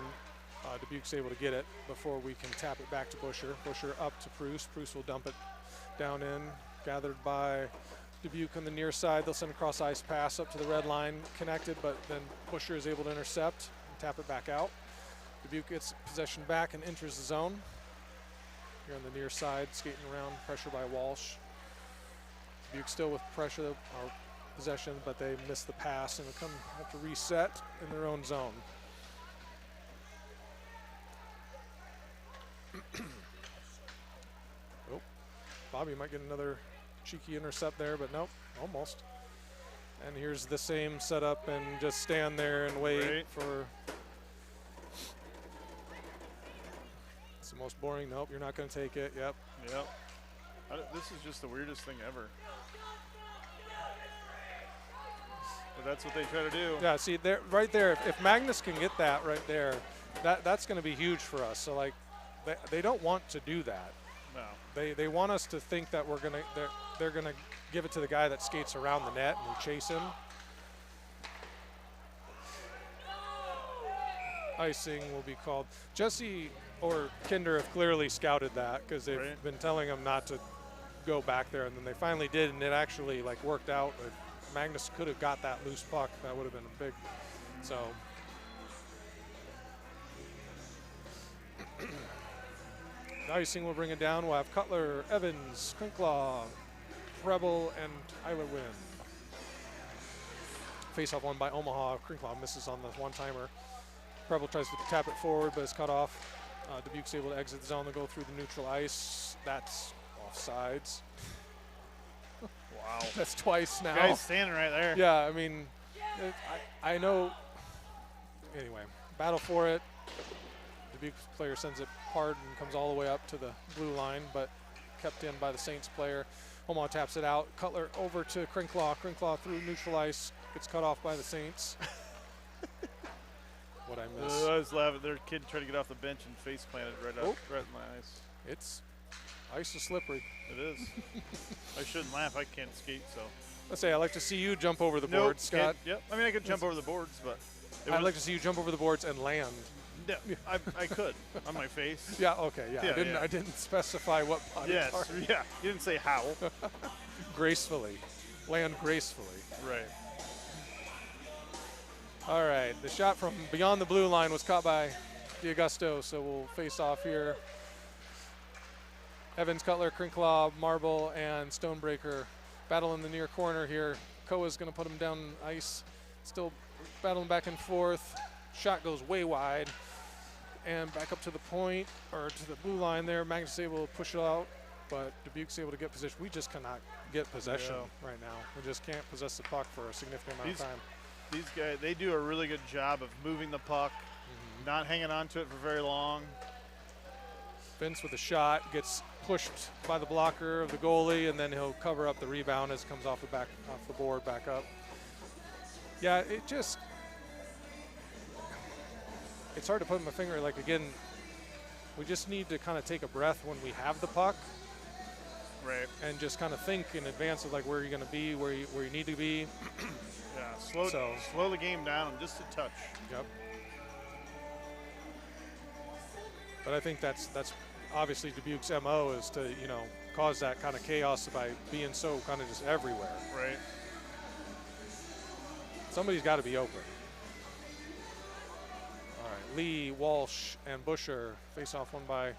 [SPEAKER 1] Dubuque's able to get it before we can tap it back to Busher. Busher up to Pruce. Pruce will dump it down in. Gathered by Dubuque on the near side. They'll send a cross-ice pass up to the red line. Connected, but then Busher is able to intercept and tap it back out. Dubuque gets possession back and enters the zone. Here on the near side, skating around, pressure by Walsh. Dubuque still with pressure or possession, but they miss the pass and will have to reset in their own zone. Bobby might get another cheeky intercept there, but nope, almost. And here's the same setup and just stand there and wait for. It's the most boring. Nope, you're not going to take it. Yep.
[SPEAKER 2] This is just the weirdest thing ever. But that's what they try to do.
[SPEAKER 1] Yeah, see, there, right there, if Magnus can get that right there, that's going to be huge for us. So, like, they don't want to do that.
[SPEAKER 2] No.
[SPEAKER 1] They want us to think that they're gonna give it to the guy that skates around the net and we chase him. Icing will be called. Jesse or Kinder have clearly scouted that because they've been telling him not to go back there, and then they finally did, and it actually worked out. Magnus could have got that loose puck. That would have been a big. So. Icing will bring it down. We'll have Cutler, Evans, Crinklaw, Preble, and Tyler Wynn. Face-off won by Omaha. Crinklaw misses on the one-timer. Preble tries to tap it forward, but it's cut off. Dubuque's able to exit the zone to go through the neutral ice. That's offsides.
[SPEAKER 2] Wow.
[SPEAKER 1] That's twice now.
[SPEAKER 2] Guy's standing right there.
[SPEAKER 1] Yeah, I mean, I know. Anyway, battle for it. Dubuque player sends it hard and comes all the way up to the blue line, but kept in by the Saints player. Omaha taps it out. Cutler over to Crinklaw. Crinklaw through neutral ice. Gets cut off by the Saints. What I miss?
[SPEAKER 2] I was laughing. Their kid tried to get off the bench and face planted right in my eyes.
[SPEAKER 1] Ice is slippery.
[SPEAKER 2] It is. I shouldn't laugh. I can't skate, so.
[SPEAKER 1] Let's say I like to see you jump over the boards, Scott.
[SPEAKER 2] Yep. I mean, I could jump over the boards, but.
[SPEAKER 1] I'd like to see you jump over the boards and land.
[SPEAKER 2] Yeah, I could on my face.
[SPEAKER 1] Yeah. Okay. Yeah. I didn't specify what body part.
[SPEAKER 2] Yeah. You didn't say how.
[SPEAKER 1] Gracefully, land gracefully.
[SPEAKER 2] Right.
[SPEAKER 1] All right. The shot from beyond the blue line was caught by DiAugusto, so we'll face off here. Evans, Cutler, Crinklaw, Marble, and Stonebreaker battle in the near corner here. Koa's going to put him down ice. Still battling back and forth. Shot goes way wide. And back up to the point, or to the blue line there. Magnus is able to push it out, but Dubuque's able to get possession. We just cannot get possession right now. We just can't possess the puck for a significant amount of time.
[SPEAKER 2] These guys, they do a really good job of moving the puck, not hanging on to it for very long.
[SPEAKER 1] Vince with a shot, gets pushed by the blocker of the goalie, and then he'll cover up the rebound as it comes off the board back up. Yeah, it's hard to put my finger, again, we just need to kind of take a breath when we have the puck.
[SPEAKER 2] Right.
[SPEAKER 1] And just kind of think in advance of where you're going to be, where you need to be.
[SPEAKER 2] Yeah, slow the game down just a touch.
[SPEAKER 1] Yep. But I think that's obviously Dubuque's MO is to, you know, cause that kind of chaos by being so kind of just everywhere.
[SPEAKER 2] Right.
[SPEAKER 1] Somebody's got to be open. All right, Lee, Walsh, and Busher face off one by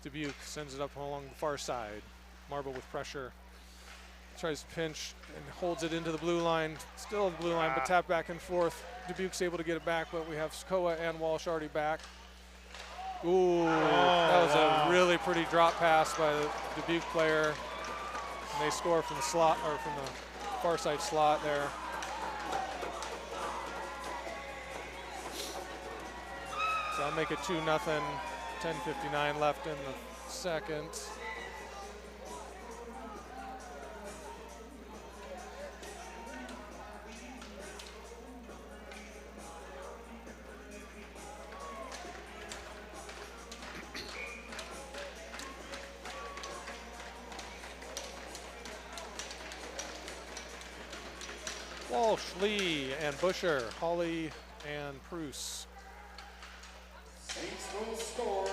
[SPEAKER 1] Dubuque, sends it up along the far side. Marble with pressure. Tries to pinch and holds it into the blue line. Still the blue line, but tapped back and forth. Dubuque's able to get it back, but we have Skoa and Walsh already back. Ooh, that was a really pretty drop pass by the Dubuque player. And they score from the slot, or from the far side slot there. So I'll make it 2-0, 10:59 left in the second. Walsh, Lee, and Busher, Hawley, and Pruce.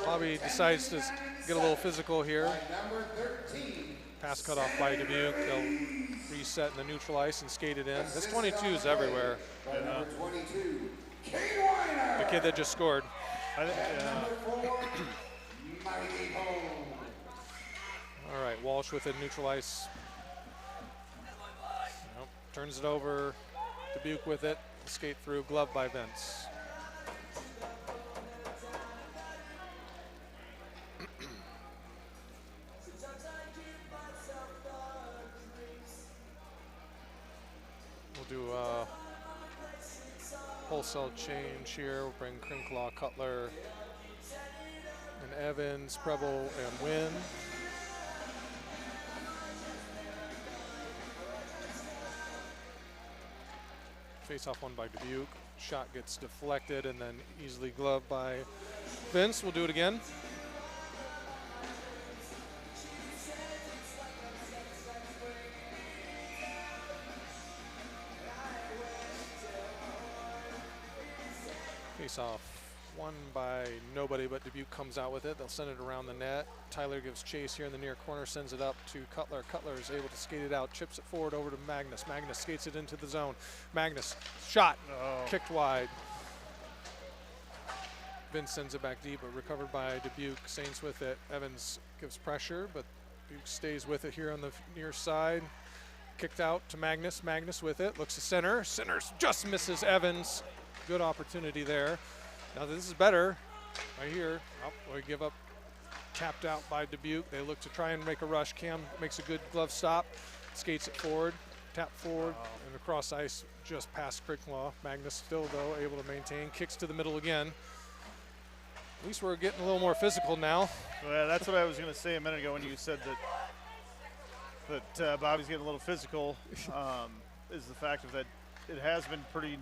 [SPEAKER 1] Bobby decides to get a little physical here. Pass cut off by Dubuque. They'll reset in the neutral ice and skate it in. This 22 is everywhere. The kid that just scored. All right, Walsh with it, neutral ice. Nope. Turns it over. Dubuque with it. Skate through, glove by Vince. We'll do a wholesale change here. We'll bring Crinklaw, Cutler, and Evans, Preble, and Wynn. Face off one by Dubuque. Shot gets deflected and then easily gloved by Vince. We'll do it again. Face off one by nobody, but Dubuque comes out with it. They'll send it around the net. Tyler gives chase here in the near corner, sends it up to Cutler. Cutler is able to skate it out, chips it forward over to Magnus. Magnus skates it into the zone. Magnus, shot, kicked wide. Vince sends it back deep, but recovered by Dubuque. Saints with it. Evans gives pressure, but Dubuque stays with it here on the near side. Kicked out to Magnus. Magnus with it, looks to center. Center just misses Evans. Good opportunity there. Now this is better right here. Oh, we give up, tapped out by Dubuque. They look to try and make a rush. Cam makes a good glove stop, skates it forward, tap forward, and across ice just past Crinklaw. Magnus still, though, able to maintain. Kicks to the middle again. At least we're getting a little more physical now.
[SPEAKER 2] Well, that's what I was going to say a minute ago when you said that Bobby's getting a little physical, is the fact of that it has been pretty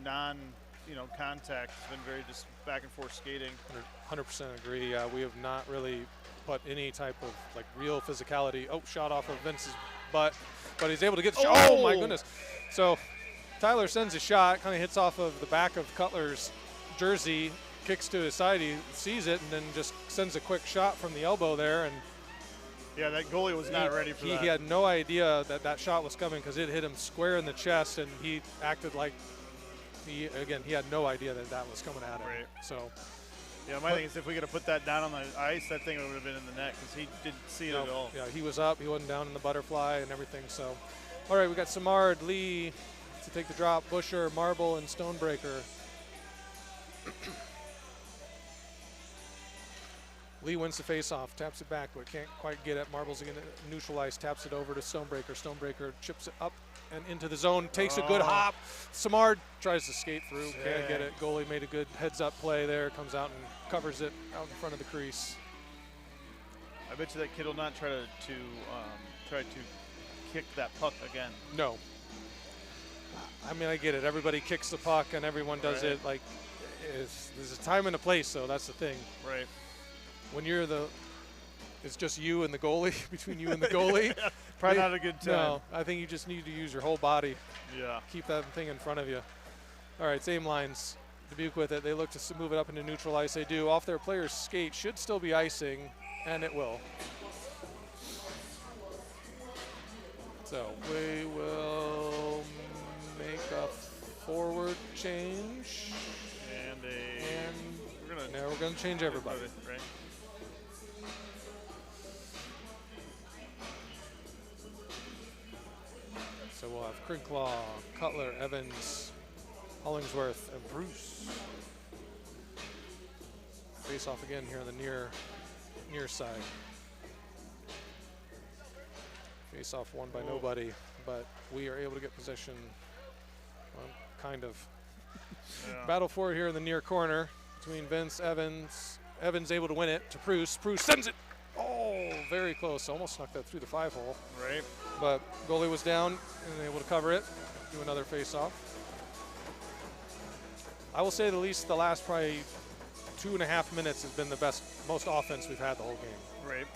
[SPEAKER 2] contact. It's been very just back and forth skating.
[SPEAKER 1] 100% agree. We have not really put any type of like real physicality. Oh, shot off of Vince's butt, but he's able to get the shot. Oh my goodness. So Tyler sends a shot, kind of hits off of the back of Cutler's jersey, kicks to his side, he sees it, and then just sends a quick shot from the elbow there. And
[SPEAKER 2] yeah, that golie was not ready for that.
[SPEAKER 1] He had no idea that that shot was coming because it hit him square in the chest, and he acted like he had no idea that that was coming at him.
[SPEAKER 2] Right.
[SPEAKER 1] So,
[SPEAKER 2] yeah, my thing is if we could have put that down on the ice, that thing would have been in the net because he didn't see it at all.
[SPEAKER 1] Yeah, he was up. He wasn't down in the butterfly and everything. So, all right, we got Samard, Lee to take the drop, Busher, Marble, and Stonebreaker. Lee wins the face-off, taps it back, but can't quite get it. Marble's again neutralized, taps it over to Stonebreaker. Stonebreaker chips it up and into the zone, takes a good hop. Samard tries to skate through, can't get it. Goalie made a good heads-up play there, comes out and covers it out in front of the crease.
[SPEAKER 2] I bet you that kid will not try to kick that puck again.
[SPEAKER 1] No. I mean, I get it. Everybody kicks the puck and everyone does it. Like, there's a time and a place, though. That's the thing.
[SPEAKER 2] Right.
[SPEAKER 1] When you're it's just you and the goalie, between you and the goalie.
[SPEAKER 2] Probably not a good time.
[SPEAKER 1] No, I think you just need to use your whole body.
[SPEAKER 2] Yeah.
[SPEAKER 1] Keep that thing in front of you. All right, same lines. Dubuque with it. They look to move it up into neutral ice. They do. Off their player's skate. Should still be icing, and it will. So we will make a forward change. And we're gonna change everybody.
[SPEAKER 2] Right.
[SPEAKER 1] So we'll have Crinklaw, Cutler, Evans, Hollingsworth, and Bruce. Face off again here on the near side. Face off won by nobody, but we are able to get possession. Well, kind of.
[SPEAKER 2] Yeah.
[SPEAKER 1] Battle for it here in the near corner between Vince, Evans. Evans able to win it to Bruce. Bruce sends it. Oh, very close. Almost snuck that through the 5-hole.
[SPEAKER 2] Right.
[SPEAKER 1] But goalie was down and able to cover it. Do another face-off. I will say at least the last probably 2.5 minutes has been the best, most offense we've had the whole game.
[SPEAKER 2] Right.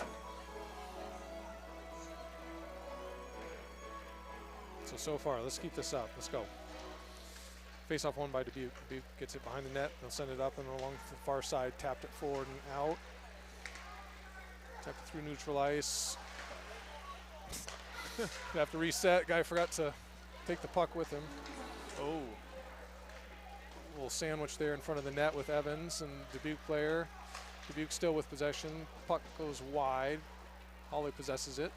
[SPEAKER 1] So far, let's keep this up. Let's go. Face-off won by Dubuque. Dubuque gets it behind the net. They'll send it up and along the far side. Tapped it forward and out. Tapped it through neutral ice. Have to reset. Guy forgot to take the puck with him.
[SPEAKER 2] Oh.
[SPEAKER 1] A little sandwich there in front of the net with Evans and Dubuque player. Dubuque still with possession. Puck goes wide. Holly possesses it.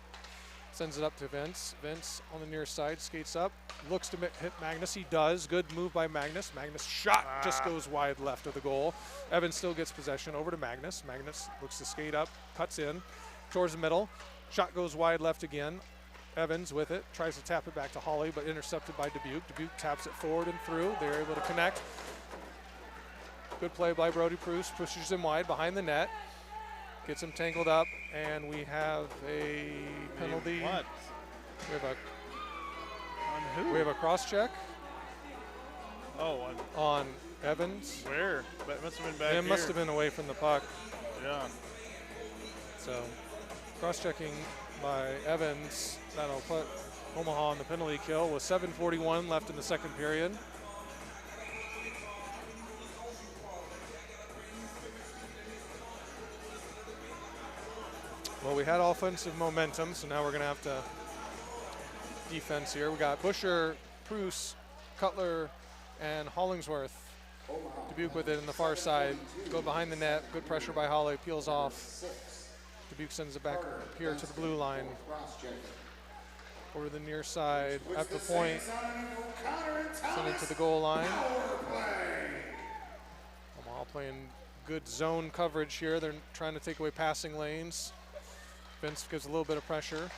[SPEAKER 1] Sends it up to Vince. Vince on the near side, skates up, looks to hit Magnus. He does. Good move by Magnus. Magnus shot just goes wide left of the goal. Evans still gets possession over to Magnus. Magnus looks to skate up, cuts in towards the middle. Shot goes wide left again. Evans with it, tries to tap it back to Holly, but intercepted by Dubuque. Dubuque taps it forward and through. They're able to connect. Good play by Brody Bruce. Pushes him wide behind the net. Gets him tangled up, and we have a penalty.
[SPEAKER 2] What?
[SPEAKER 1] We have a
[SPEAKER 2] On who?
[SPEAKER 1] we have a cross check
[SPEAKER 2] Oh,
[SPEAKER 1] on Evans.
[SPEAKER 2] where? That must have been back
[SPEAKER 1] It
[SPEAKER 2] here.
[SPEAKER 1] must have been away from the puck.
[SPEAKER 2] Yeah.
[SPEAKER 1] So cross checking by Evans. That'll put Omaha on the penalty kill with 7:41 left in the second period. Well, we had offensive momentum, so now we're going to have to defense here. We got Busher, Bruce, Cutler, and Hollingsworth. Dubuque with it in the far side. Go behind the net. Good pressure by Holly. Peels off. Dubuque sends it back up here to the blue line. Over the near side at the point. Send it to the goal line. Omaha playing good zone coverage here. They're trying to take away passing lanes. Vince gives a little bit of pressure.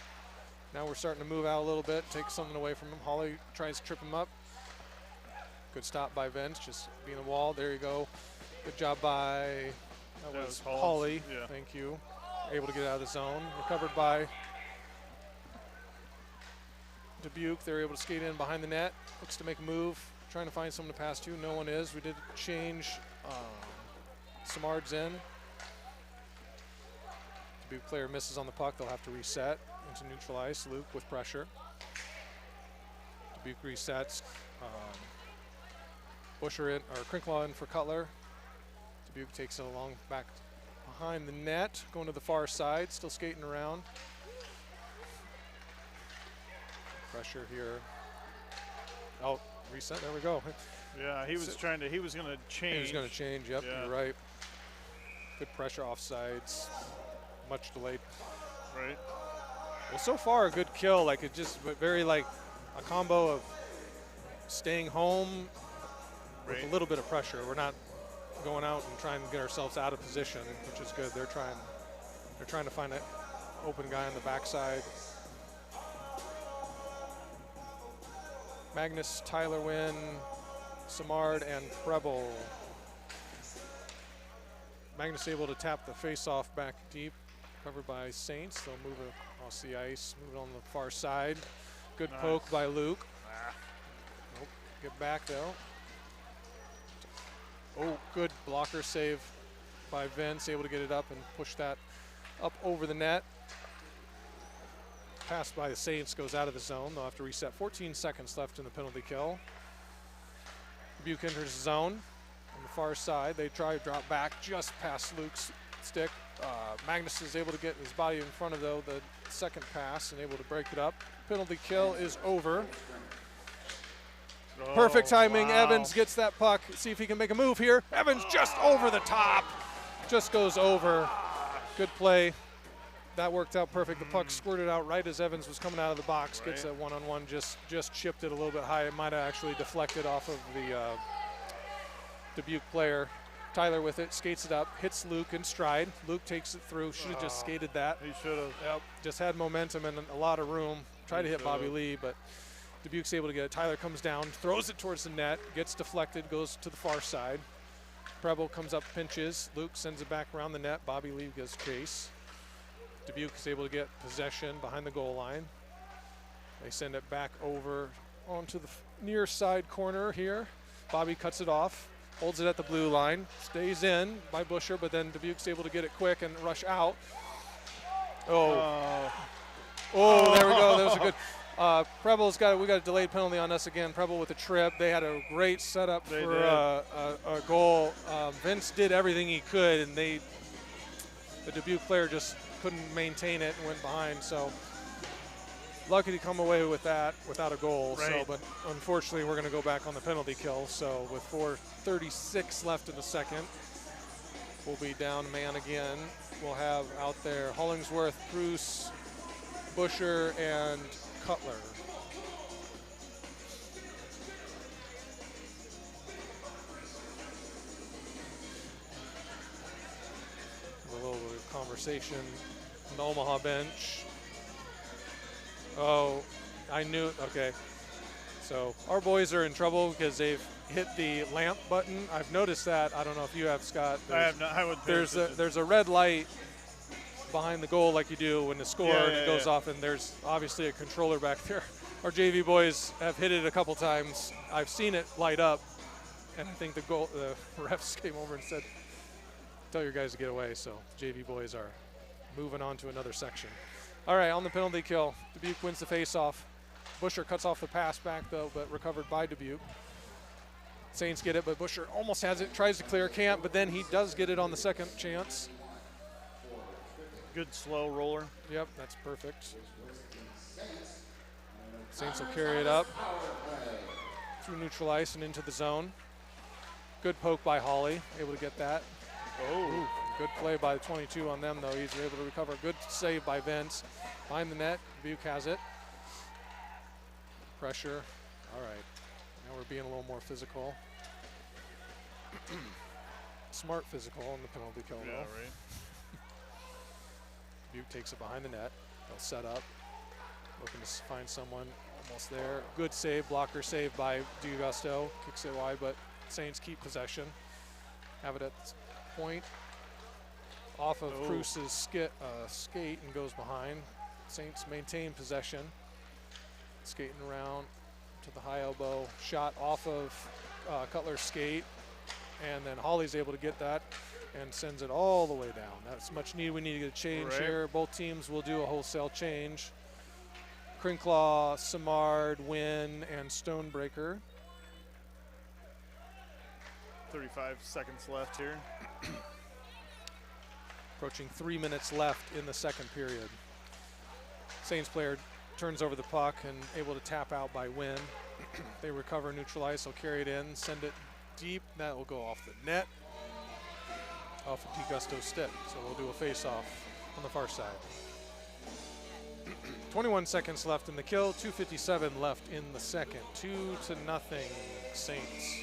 [SPEAKER 1] Now we're starting to move out a little bit, take something away from him. Holly tries to trip him up. Good stop by Vince, just being a wall. There you go. Good job by, that was Holly.
[SPEAKER 2] Yeah.
[SPEAKER 1] Thank you. Able to get out of the zone. Recovered by Dubuque. They're able to skate in behind the net. Looks to make a move, trying to find someone to pass to. No one is. We did change Samard's in. Dubuque player misses on the puck. They'll have to reset into neutral ice. Luke with pressure. Dubuque resets. Busher in, or Crinklaw in for Cutler. Dubuque takes it along back behind the net, going to the far side, still skating around. Pressure here. Oh, reset, there we go.
[SPEAKER 2] Yeah, he was going to change.
[SPEAKER 1] He was going to change, yep,
[SPEAKER 2] Yeah.
[SPEAKER 1] You're right. Good pressure offsides, much delayed.
[SPEAKER 2] Right.
[SPEAKER 1] Well, so far a good kill, like it just very like a combo of staying home with a little bit of pressure. We're not going out and trying to get ourselves out of position, which is good. They're trying to find an open guy on the backside. Magnus, Tyler Wynn, Samard, and Preble. Magnus able to tap the face-off back deep, covered by Saints. They'll move it across the ice, move it on the far side. Good poke by Luke. Nope. Get back though. Oh, good blocker save by Vince, able to get it up and push that up over the net. Pass by the Saints goes out of the zone. They'll have to reset. 14 seconds left in the penalty kill. Dubuque enters the zone. far side. They try to drop back just past Luke's stick. Magnus is able to get his body in front of, though, the second pass and able to break it up. Penalty kill is over.
[SPEAKER 2] Oh,
[SPEAKER 1] Perfect timing.
[SPEAKER 2] wow.
[SPEAKER 1] Evans gets that puck. See if he can make a move here. Evans just over the top. Just goes over. Good play. That worked out perfect. The puck squirted out right as Evans was coming out of the box.
[SPEAKER 2] Right.
[SPEAKER 1] Gets a one-on-one. Just chipped it a little bit high. It might have actually deflected off of the Dubuque player. Tyler with it, skates it up, hits Luke in stride. Luke takes it through. Should have just skated that.
[SPEAKER 2] He should have.
[SPEAKER 1] Yep. Just had momentum and a lot of room. Tried to hit Bobby Lee, but Dubuque's able to get it. Tyler comes down, throws it towards the net, gets deflected, goes to the far side. Preble comes up, pinches. Luke sends it back around the net. Bobby Lee gets chase. Dubuque is able to get possession behind the goal line. They send it back over onto the near side corner here. Bobby cuts it off, holds it at the blue line, stays in by Busher, but then Dubuque's able to get it quick and rush out. Oh, there we go. That was a good. Preble's we got a delayed penalty on us again. Preble with a trip. They had a great setup for a goal. Vince did everything he could, and the Dubuque player just couldn't maintain it and went behind. So lucky to come away with that without a goal.
[SPEAKER 2] Right.
[SPEAKER 1] So, but unfortunately, we're going to go back on the penalty kill. So with 4:36 left in the second, we'll be down man again. We'll have out there Hollingsworth, Bruce, Busher, and Cutler. A little bit of conversation in the Omaha bench. Oh, I knew it. Okay. So our boys are in trouble because they've hit the lamp button. I've noticed that. I don't know if you have, Scott.
[SPEAKER 2] I have not. I would.
[SPEAKER 1] There's a red light behind the goal like you do when the score and it goes off, and there's obviously a controller back there. Our JV boys have hit it a couple times. I've seen it light up, and I think the refs came over and said, tell your guys to get away. So JV boys are moving on to another section. All right, on the penalty kill, Dubuque wins the face-off. Busher cuts off the pass back, though, but recovered by Dubuque. Saints get it, but Busher almost has it, tries to clear, can't, but then he does get it on the second chance.
[SPEAKER 2] Good slow roller.
[SPEAKER 1] Yep, that's perfect. Saints will carry it up through neutral ice and into the zone. Good poke by Hawley, able to get that.
[SPEAKER 2] Oh.
[SPEAKER 1] Good play by the 22 on them, though. He's able to recover. Good save by Vince. Behind the net, Dubuque has it. Pressure. All right. Now we're being a little more physical. Smart physical on the penalty kill, though.
[SPEAKER 2] Yeah, right.
[SPEAKER 1] Dubuque takes it behind the net. They'll set up. Looking to find someone almost there. Good save, blocker save by DiAugusto. Kicks it wide, but Saints keep possession. Have it at this point. Off of Cruce's skate and goes behind. Saints maintain possession. Skating around to the high elbow. Shot off of Cutler's skate. And then Hawley's able to get that and sends it all the way down. That's much needed. We need to get a change here. Both teams will do a wholesale change. Crinklaw, Simard, Wynn, and Stonebreaker.
[SPEAKER 2] 35 seconds left here.
[SPEAKER 1] Approaching 3 minutes left in the second period. Saints player turns over the puck and able to tap out by Wynn. They recover, neutral ice, will carry it in, send it deep. That will go off the net, off of DiAugusto's stick. So we'll do a face-off on the far side. 21 seconds left in the kill, 2:57 left in the second. 2-0 Saints.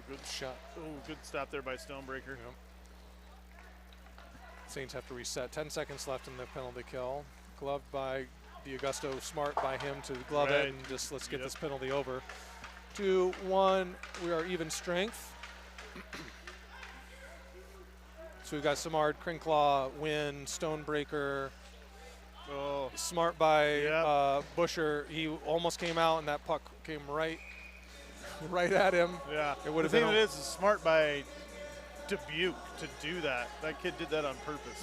[SPEAKER 2] Good
[SPEAKER 1] shot.
[SPEAKER 2] Oh, good stop there by Stonebreaker.
[SPEAKER 1] Yep. Saints have to reset. 10 seconds left in the penalty kill. Gloved by DiAugusto. Smart by him to glove it and just let's get this penalty over. 2-1. We are even strength. So we've got Simard, Crinklaw, Wynn, Stonebreaker.
[SPEAKER 2] Oh.
[SPEAKER 1] Smart by Busher. He almost came out and that puck came right at him.
[SPEAKER 2] Yeah.
[SPEAKER 1] It would have
[SPEAKER 2] been.
[SPEAKER 1] been.
[SPEAKER 2] The thing is smart by Dubuque to do that. That kid did that on purpose.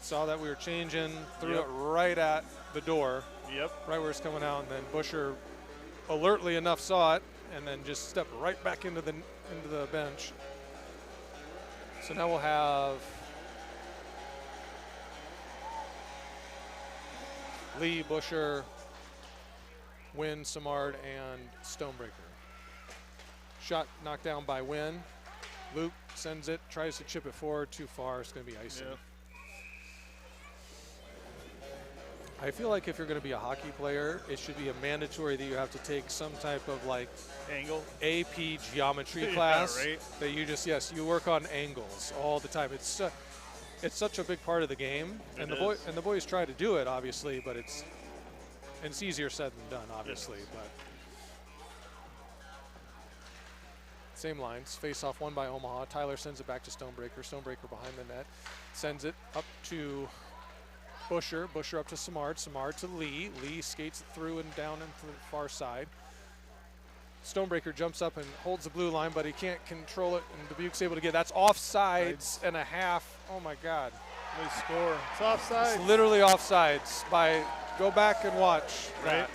[SPEAKER 1] Saw that we were changing, threw it right at the door,
[SPEAKER 2] Yep.
[SPEAKER 1] right where it's coming out, and then Busher alertly enough saw it, and then just stepped right back into the bench. So now we'll have Lee, Busher, Wynn, Samard, and Stonebreaker. Shot knocked down by Wynn. Luke sends it, tries to chip it forward, too far. It's going to be icing.
[SPEAKER 2] Yep.
[SPEAKER 1] I feel like if you're going to be a hockey player, it should be a mandatory that you have to take some type of like
[SPEAKER 2] Angle.
[SPEAKER 1] AP geometry class.
[SPEAKER 2] Right.
[SPEAKER 1] That you just, yes, you work on angles all the time. It's such a big part of the game, and the boys try to do it obviously, but it's easier said than done obviously. But same lines. Face off one by Omaha. Tyler sends it back to Stonebreaker. Stonebreaker behind the net, sends it up to Busher. Busher up to Samard. Samard to Lee. Lee skates it through and down into the far side. Stonebreaker jumps up and holds the blue line, but he can't control it, and Dubuque's able to get. That's offsides and a half. Oh my God!
[SPEAKER 2] They score. It's offsides.
[SPEAKER 1] It's literally offsides. Go back and watch that.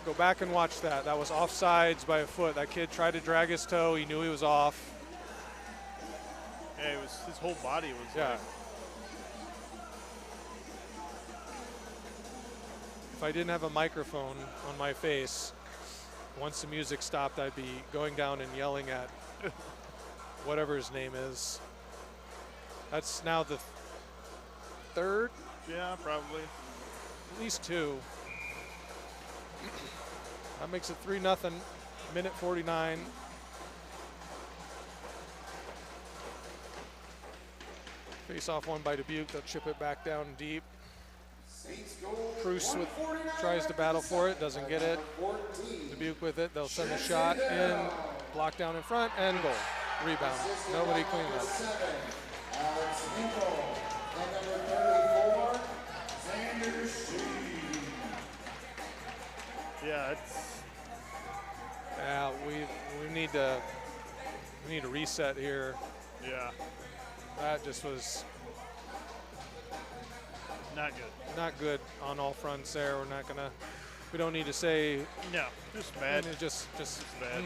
[SPEAKER 1] Go back and watch that. That was offsides by a foot. That kid tried to drag his toe. He knew he was off.
[SPEAKER 2] Yeah, his whole body was.
[SPEAKER 1] Yeah.
[SPEAKER 2] Like,
[SPEAKER 1] if I didn't have a microphone on my face, once the music stopped, I'd be going down and yelling at whatever his name is. That's now the third?
[SPEAKER 2] Yeah, probably.
[SPEAKER 1] At least two. That makes it 3-0, minute 49. Face off one by Dubuque. They'll chip it back down deep. Cruz tries to battle for it, doesn't get it. Dubuque with it. They'll send a shot in, block down in front, and goal. Rebound. Nobody cleaned up.
[SPEAKER 2] Yeah,
[SPEAKER 1] we need to reset here.
[SPEAKER 2] Yeah.
[SPEAKER 1] That just was
[SPEAKER 2] not good.
[SPEAKER 1] Not good on all fronts there. We don't need to say.
[SPEAKER 2] No, just bad.
[SPEAKER 1] Just
[SPEAKER 2] bad.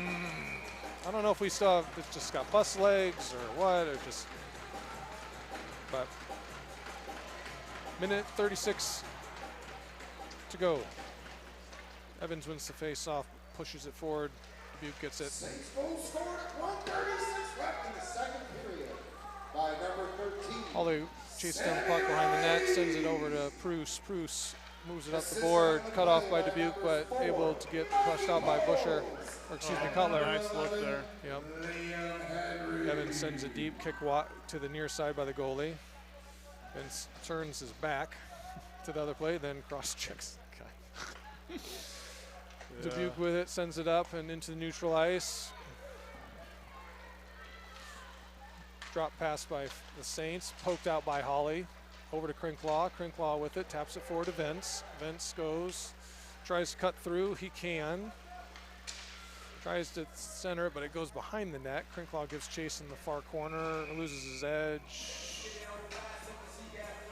[SPEAKER 1] I don't know if we still have just got bus legs or what, but minute 36 to go. Evans wins the face-off, pushes it forward. Dubuque gets it.
[SPEAKER 3] Saints goal scored at 1:36 left in the second period by number 13.
[SPEAKER 1] Holly chases down the puck behind the net, sends it over to Preuss. Preuss moves it up the board, cut off by Dubuque, but able to get flushed out by Busher, or excuse me, Cutler.
[SPEAKER 2] Nice look there.
[SPEAKER 1] Yep. Evans sends a deep kick to the near side by the goalie. Then turns his back to the other play, then cross checks. Okay.
[SPEAKER 2] Yeah.
[SPEAKER 1] Dubuque with it, sends it up and into the neutral ice. Drop pass by the Saints, poked out by Holly. Over to Crinklaw. Crinklaw with it, taps it forward to Vince. Vince goes, tries to cut through. He can. Tries to center it, but it goes behind the net. Crinklaw gives chase in the far corner, loses his edge.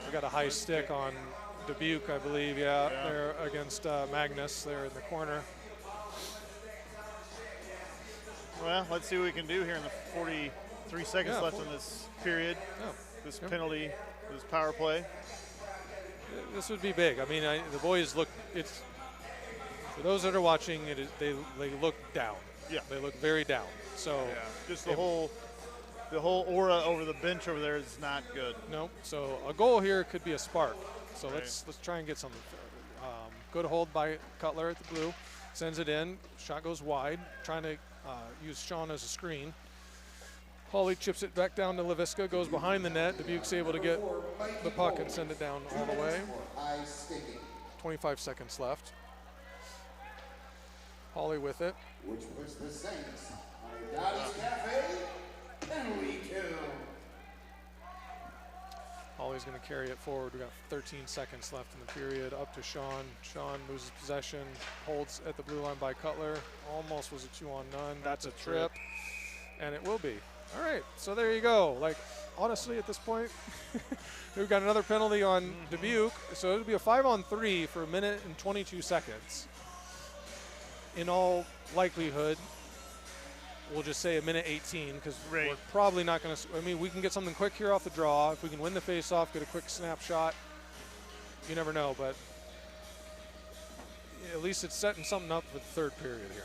[SPEAKER 1] We got a high stick on Dubuque, I believe, there against Magnus there in the corner.
[SPEAKER 2] Well, let's see what we can do here in the 43 seconds left in this period. This penalty, this power play.
[SPEAKER 1] This would be big. I mean, the boys look. It's for those that are watching. They look down.
[SPEAKER 2] Yeah,
[SPEAKER 1] they look very down. So
[SPEAKER 2] just the whole aura over the bench over there is not good.
[SPEAKER 1] Nope. So a goal here could be a spark. So let's try and get something. Good hold by Cutler at the blue. Sends it in. Shot goes wide. Trying to use Sean as a screen. Hawley chips it back down to LaVisca. Goes behind the net. Dubuque's able to get the puck and send it down all the way. 25 seconds left. Hawley with it.
[SPEAKER 3] Which puts the Saints on a Dottie's Cafe penalty kill.
[SPEAKER 1] Hawley's going to carry it forward. We got 13 seconds left in the period. Up to Sean. Sean loses possession. Holds at the blue line by Cutler. Almost was a 2-on-none. That's a trip. And it will be. All right, so there you go. Like, honestly, at this point, we've got another penalty on Dubuque, so it'll be a 5-on-3 for 1 minute and 22 seconds. In all likelihood, we'll just say 1:18 because
[SPEAKER 2] Right.
[SPEAKER 1] we're probably not going to. I mean, we can get something quick here off the draw. If we can win the face-off, get a quick snapshot, you never know. But at least it's setting something up for the third period here.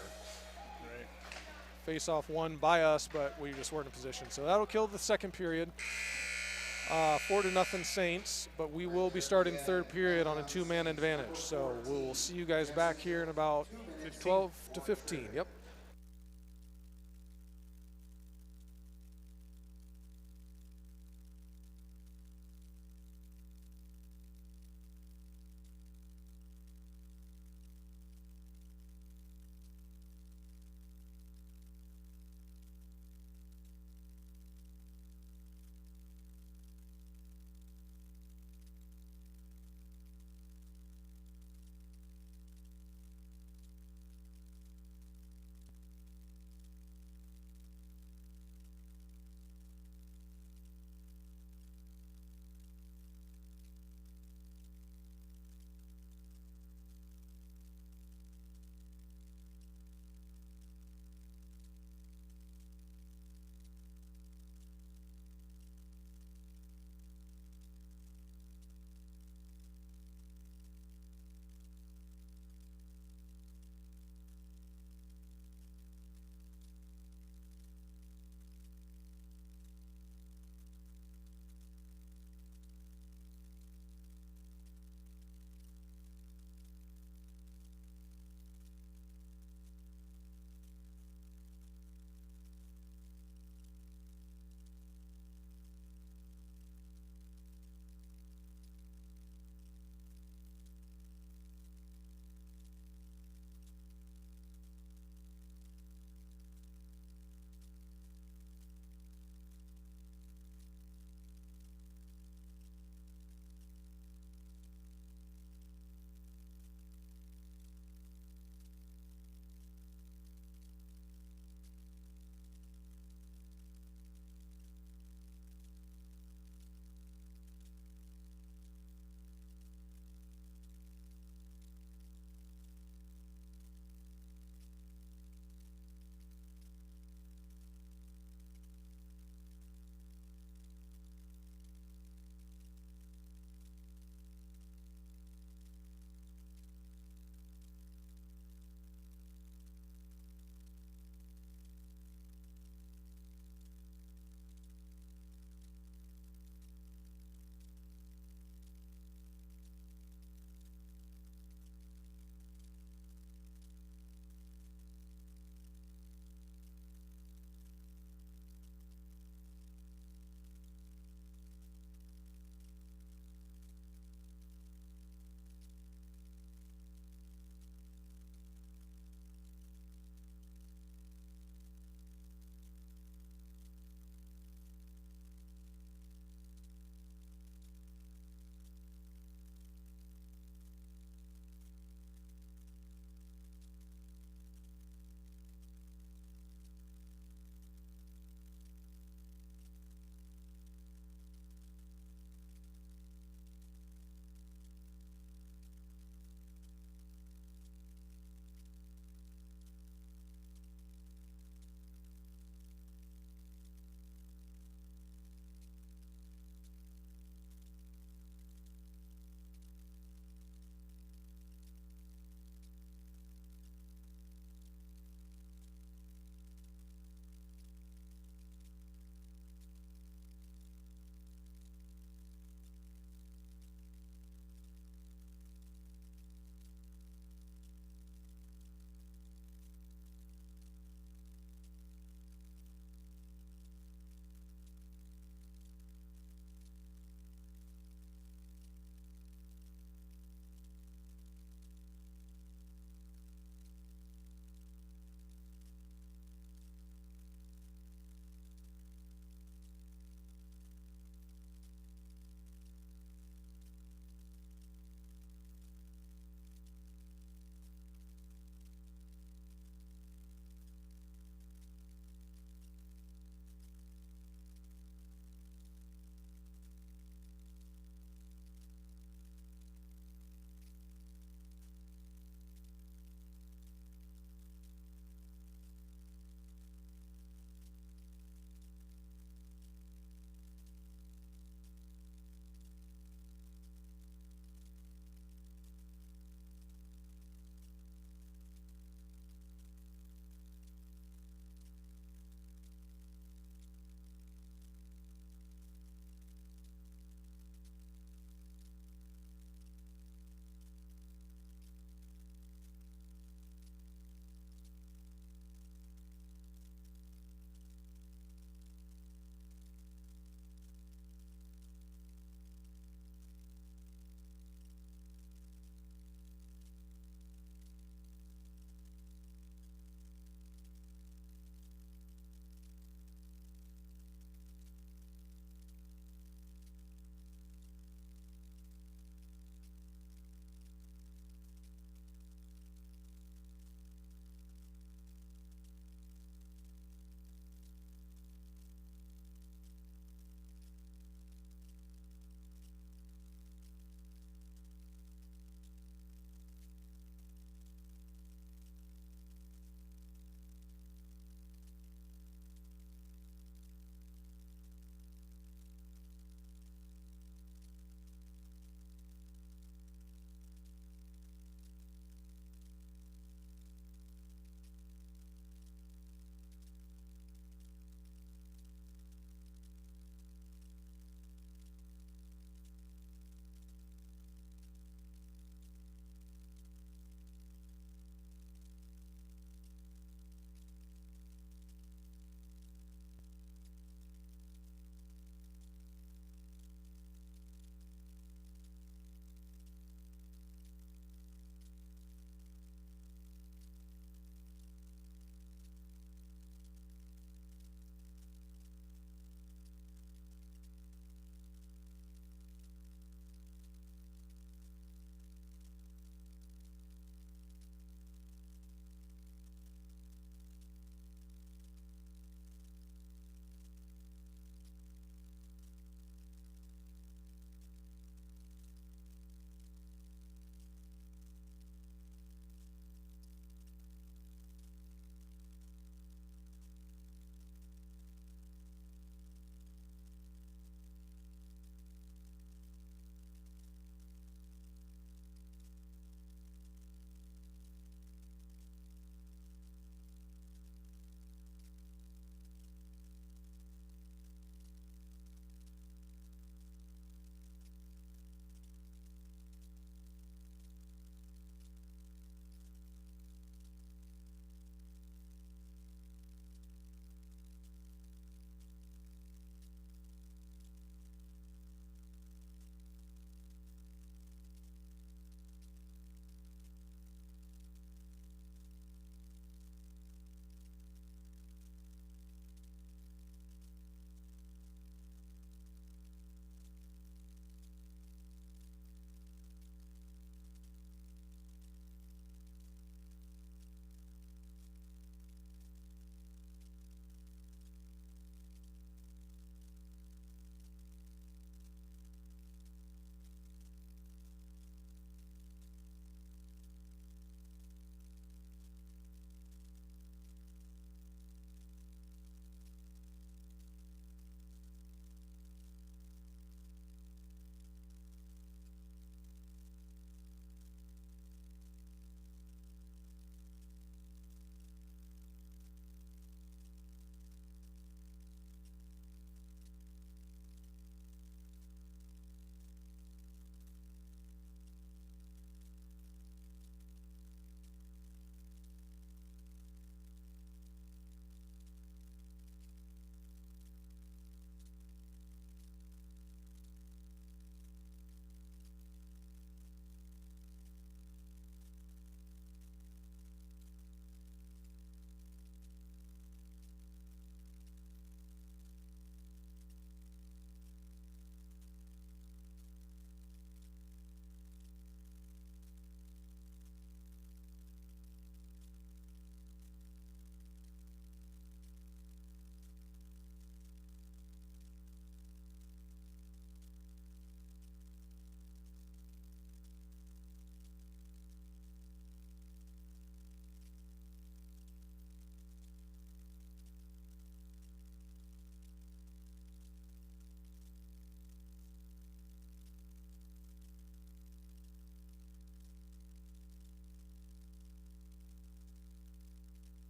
[SPEAKER 2] Right.
[SPEAKER 1] Face-off won by us, but we just weren't in position. So that'll kill the second period. 4-0 Saints, but we will be starting third period on a 2-man advantage. So we'll see you guys back here in about 12 to 15. Yep.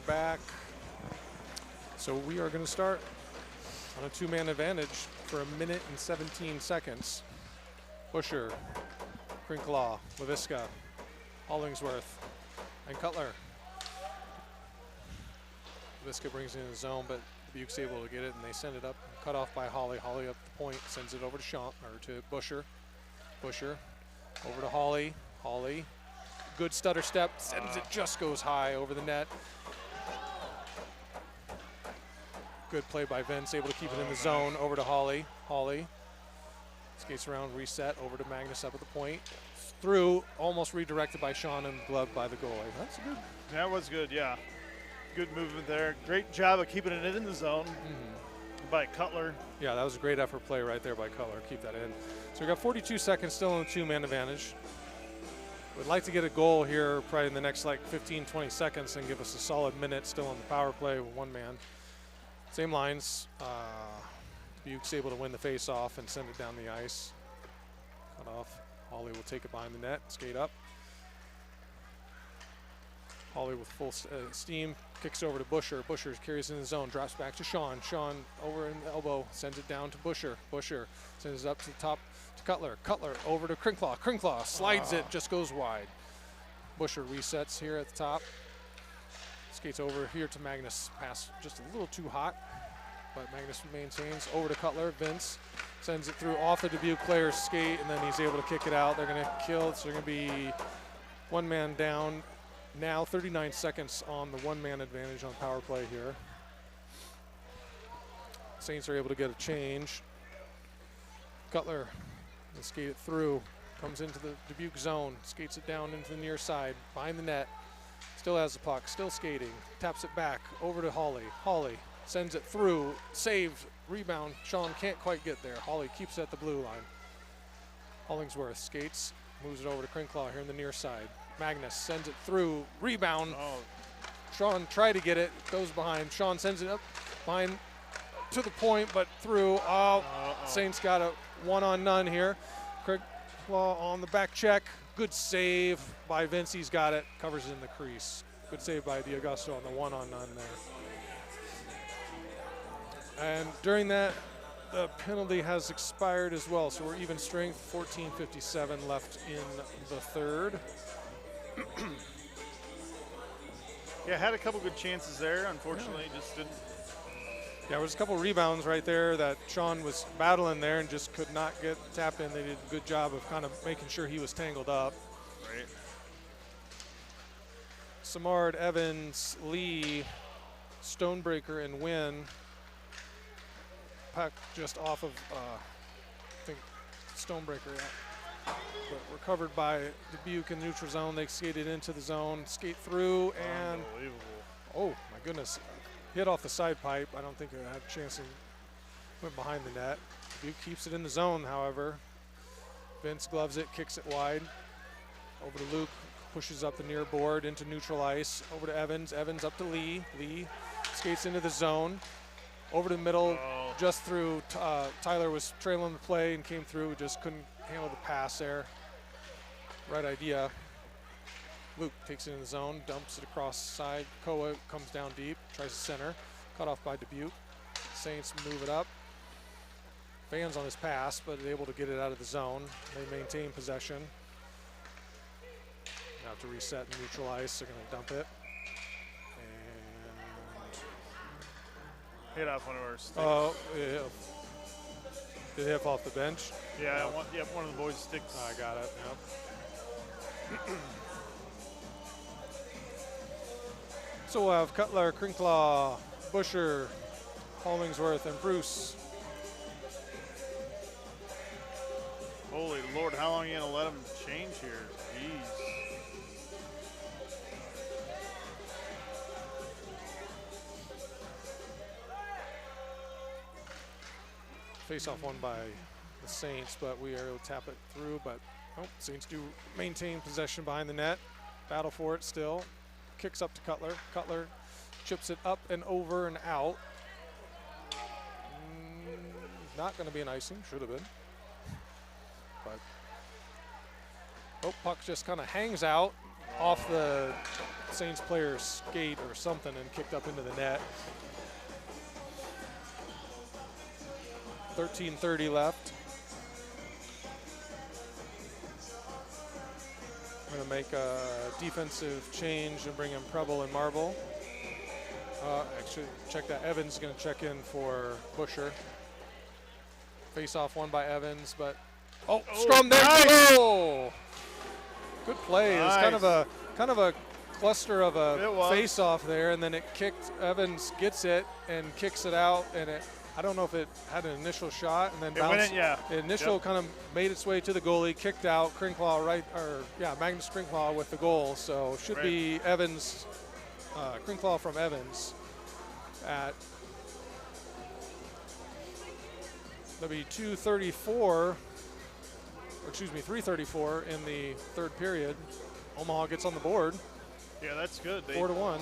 [SPEAKER 1] back. So we are going to start on a two-man advantage for 1 minute and 17 seconds. Busher, Crinklaw, LaVisca, Hollingsworth, and Cutler. LaVisca brings it in the zone, but Dubuque's able to get it, and they send it up, cut off by Holly. Holly up the point, sends it over to to Busher. Busher over to Holly. Holly, good stutter step, sends it, just goes high over the net. Good play by Vince, able to keep it in the zone. Over to Holly. Holly skates around, reset, over to Magnus up at the point. Through, almost redirected by Sean and gloved by the goalie. That's good.
[SPEAKER 2] That was good, yeah. Good movement there. Great job of keeping it in the zone by Cutler.
[SPEAKER 1] Yeah, that was a great effort play right there by Cutler. Keep that in. So we got 42 seconds still in the two-man advantage. We'd like to get a goal here probably in the next like 15, 20 seconds and give us a solid minute still on the power play with one man. Same lines. Dubuque's able to win the face-off and send it down the ice. Cut off. Holly will take it behind the net, skate up. Holly with full steam, kicks over to Busher. Busher carries in the zone, drops back to Sean. Sean over in the elbow, sends it down to Busher. Busher sends it up to the top to Cutler. Cutler over to Crinklaw. Crinklaw slides it, just goes wide. Busher resets here at the top. Skates over here to Magnus. Pass just a little too hot, but Magnus maintains. Over to Cutler. Vince sends it through off the Dubuque player's skate, and then he's able to kick it out. They're going to kill, so they're going to be one man down. Now 39 seconds on the one-man advantage on power play here. Saints are able to get a change. Cutler will skate it through, comes into the Dubuque zone, skates it down into the near side, behind the net. Still has the puck, still skating, taps it back over to Holly. Holly sends it through, save, rebound. Sean can't quite get there. Holly keeps it at the blue line. Hollingsworth skates, moves it over to Crinklaw here in the near side. Magnus sends it through, rebound. Sean tried to get it, goes behind. Sean sends it up behind to the point, but through. Saints got a one-on-none here. Crinklaw on the back check. Good save by Vince. He's got it, covers it in the crease. Good save by D'Augusto on the one-on-none there. And during that, the penalty has expired as well, so we're even strength. 14:57 left in the third.
[SPEAKER 2] Yeah, had a couple good chances there. Unfortunately, just didn't.
[SPEAKER 1] Yeah, there was a couple rebounds right there that Sean was battling there and just could not get tapped in. They did a good job of kind of making sure he was tangled up.
[SPEAKER 2] Right.
[SPEAKER 1] Samard, Evans, Lee, Stonebreaker, and Wynn. Puck just off of, I think, Stonebreaker. But recovered by Dubuque in the neutral zone. They skated into the zone, skate through, and oh my goodness, hit off the side pipe. I don't think it had a chance to went behind the net. Dubuque keeps it in the zone, however. Vince gloves it, kicks it wide. Over to Luke, pushes up the near board into neutral ice. Over to Evans. Evans up to Lee. Lee skates into the zone. Over to the middle, just through. Tyler was trailing the play and came through, just couldn't handle the pass there. Right idea. Luke takes it in the zone, dumps it across the side. Koa comes down deep, tries to center. Cut off by Dubuque. Saints move it up. Fans on his pass, but able to get it out of the zone. They maintain possession. Now to reset and neutral ice. They're going to dump it.
[SPEAKER 2] Hit off one of our sticks.
[SPEAKER 1] Oh, yeah. Did it hit off the bench?
[SPEAKER 2] Yeah, one of the boys' sticks.
[SPEAKER 1] I got it, yep. So we'll have Cutler, Crinklaw, Busher, Hollingsworth, and Bruce.
[SPEAKER 2] Holy Lord, how long are you going to let them change here? Jeez.
[SPEAKER 1] Face-off won by the Saints, but we are able to tap it through. But Saints do maintain possession behind the net. Battle for it still. Kicks up to Cutler. Cutler chips it up and over and out. Not going to be an icing. Should have been. But puck just kind of hangs out. off the Saints player's skate or something and kicked up into the net. 13:30 left. We're going to make a defensive change and bring in Preble and Marble. Actually, check that. Evans is going to check in for Busher. Face off won by Evans, but scrum there.
[SPEAKER 2] Nice.
[SPEAKER 1] Oh, good play. It was kind of a cluster of a face off there, and then it kicked. Evans gets it and kicks it out, and I don't know if it had an initial shot and then bounced. The initial kind of made its way to the goalie, kicked out. Magnus Krinclaw with the goal. So should be Evans, Krinclaw from Evans at. That'll be 3:34 in the third period. Omaha gets on the board.
[SPEAKER 2] Yeah, that's good.
[SPEAKER 1] 4-1.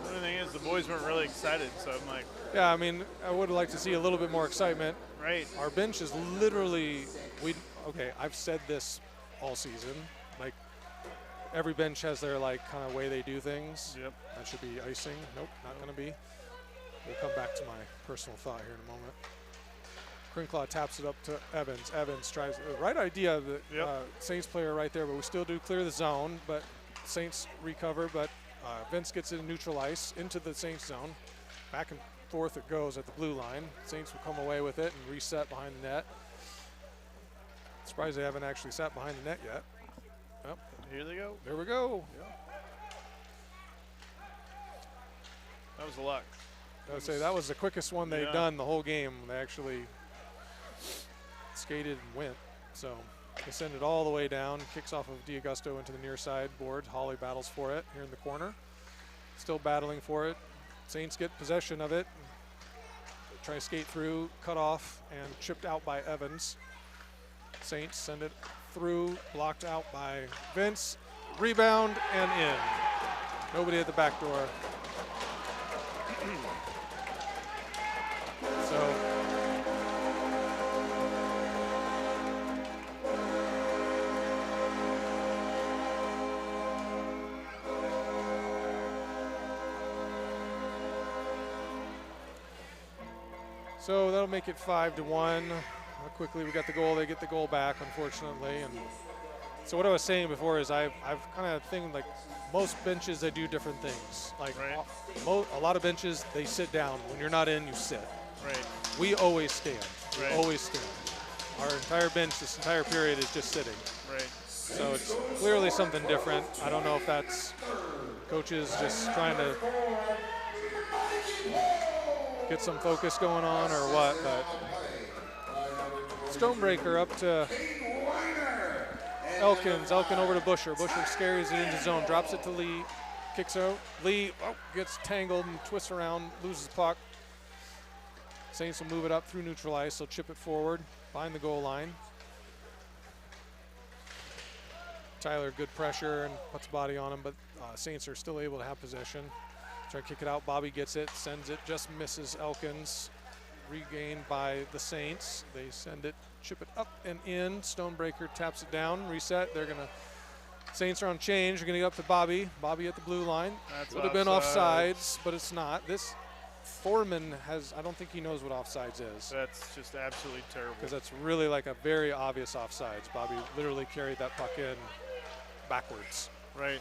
[SPEAKER 2] The only thing is the boys weren't really excited, so I'm like.
[SPEAKER 1] Yeah, I mean, I would like to see a little bit more excitement.
[SPEAKER 2] Right.
[SPEAKER 1] Our bench is literally, I've said this all season. Like, every bench has their, kind of way they do things.
[SPEAKER 2] Yep.
[SPEAKER 1] That should be icing. Nope, not going to be. We'll come back to my personal thought here in a moment. Krinclaw taps it up to Evans. Evans tries the right idea of the Saints player right there, but we still do clear the zone. But Saints recover, but Vince gets it in neutral ice into the Saints zone. Back and forth it goes at the blue line. Saints will come away with it and reset behind the net. Surprised they haven't actually sat behind the net yet. Oh,
[SPEAKER 2] here they go.
[SPEAKER 1] There we go.
[SPEAKER 2] Yeah. That was a luck.
[SPEAKER 1] I would say that was the quickest one they've done the whole game. They actually skated and went. So they send it all the way down, kicks off of D'Augusto into the near side board. Holly battles for it here in the corner. Still battling for it. Saints get possession of it. Try to skate through, cut off, and chipped out by Evans. Saints send it through, blocked out by Vince. Rebound and in. Nobody at the back door. So that'll make it 5-1. How quickly we got the goal. They get the goal back, unfortunately. And so what I was saying before is I've kind of think like most benches, they do different things. Like a lot of benches, they sit down. When you're not in, you sit.
[SPEAKER 2] Right.
[SPEAKER 1] We always stand. We always stand. Our entire bench, this entire period, is just sitting.
[SPEAKER 2] Right.
[SPEAKER 1] So it's clearly something different. I don't know if that's coaches just trying to get some focus going on or what, but Stonebreaker up to Elkins. Elkin over to Busher. Busher carries it into zone, drops it to Lee, kicks out. Lee gets tangled and twists around, loses the puck. Saints will move it up through neutral ice. They'll chip it forward, behind the goal line. Tyler, good pressure and puts body on him, but Saints are still able to have possession. Try to kick it out. Bobby gets it, sends it, just misses Elkins. Regained by the Saints. They send it, chip it up and in. Stonebreaker taps it down, reset. Saints are on change. They're going to get up to Bobby. Bobby at the blue line. Would have been offsides, but it's not. This Foreman I don't think he knows what offsides is.
[SPEAKER 2] That's just absolutely terrible.
[SPEAKER 1] Because that's really like a very obvious offsides. Bobby literally carried that puck in backwards.
[SPEAKER 2] Right.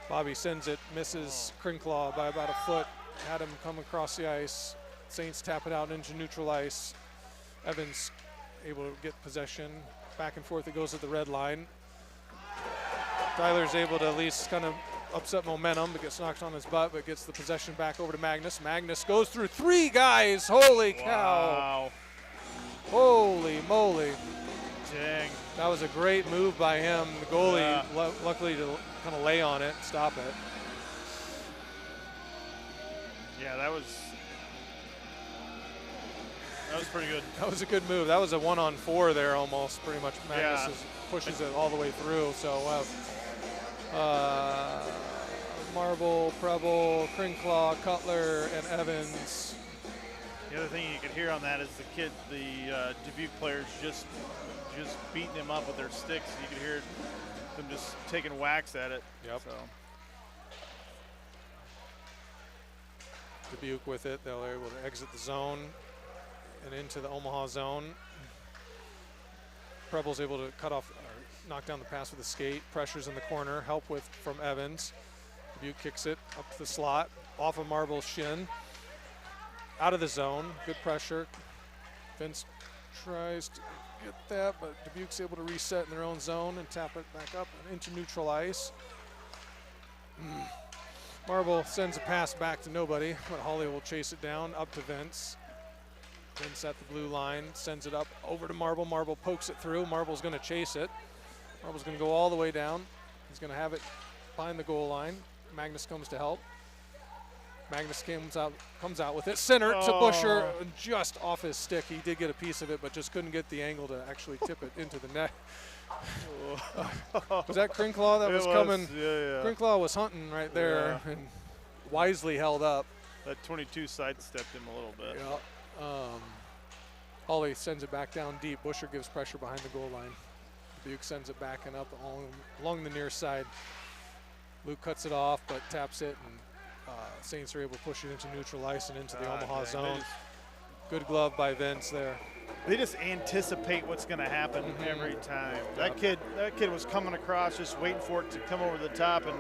[SPEAKER 1] Bobby sends it, misses Krinclaw by about a foot. Had him come across the ice. Saints tap it out into neutral ice. Evans able to get possession. Back and forth it goes at the red line. Tyler's able to at least kind of upset momentum, but gets knocked on his butt, but gets the possession back over to Magnus. Magnus goes through three guys. Holy cow.
[SPEAKER 2] Wow.
[SPEAKER 1] Holy moly.
[SPEAKER 2] Dang.
[SPEAKER 1] That was a great move by him. The goalie, luckily, to kind of lay on it and stop it.
[SPEAKER 2] Yeah, that was pretty good.
[SPEAKER 1] That was a good move. That was a 1-on-4 there almost, pretty much. Magnus pushes it all the way through. So, Marble, Preble, Krinclaw, Cutler, and Evans.
[SPEAKER 2] The other thing you could hear on that is the Dubuque players just just beating him up with their sticks. You could hear them just taking whacks at it.
[SPEAKER 1] Yep.
[SPEAKER 2] So.
[SPEAKER 1] Dubuque with it. They're able to exit the zone and into the Omaha zone. Preble's able to cut off, or knock down the pass with a skate. Pressures in the corner. Help from Evans. Dubuque kicks it up to the slot. Off of Marble's shin. Out of the zone. Good pressure. Vince tries to get that, but Dubuque's able to reset in their own zone and tap it back up and into neutral ice. Marble sends a pass back to nobody, but Holly will chase it down up to Vince. Vince at the blue line, sends it up over to Marble. Marble pokes it through. Marble's going to chase it. Marble's going to go all the way down. He's going to have it behind the goal line. Magnus comes to help. Magnus comes out with it. Center to Busher, just off his stick. He did get a piece of it, but just couldn't get the angle to actually tip it into the net. Was that Crinklaw that was coming?
[SPEAKER 2] Yeah.
[SPEAKER 1] Crinklaw was hunting right there and wisely held up.
[SPEAKER 2] That 22 sidestepped him a little bit.
[SPEAKER 1] Yeah. Holly sends it back down deep. Busher gives pressure behind the goal line. Dubuque sends it back and up along the near side. Luke cuts it off, but taps it, and Saints are able to push it into neutral ice and into the Omaha zone. Good glove by Vince there.
[SPEAKER 2] They just anticipate what's going to happen every time. That kid was coming across, just waiting for it to come over the top, and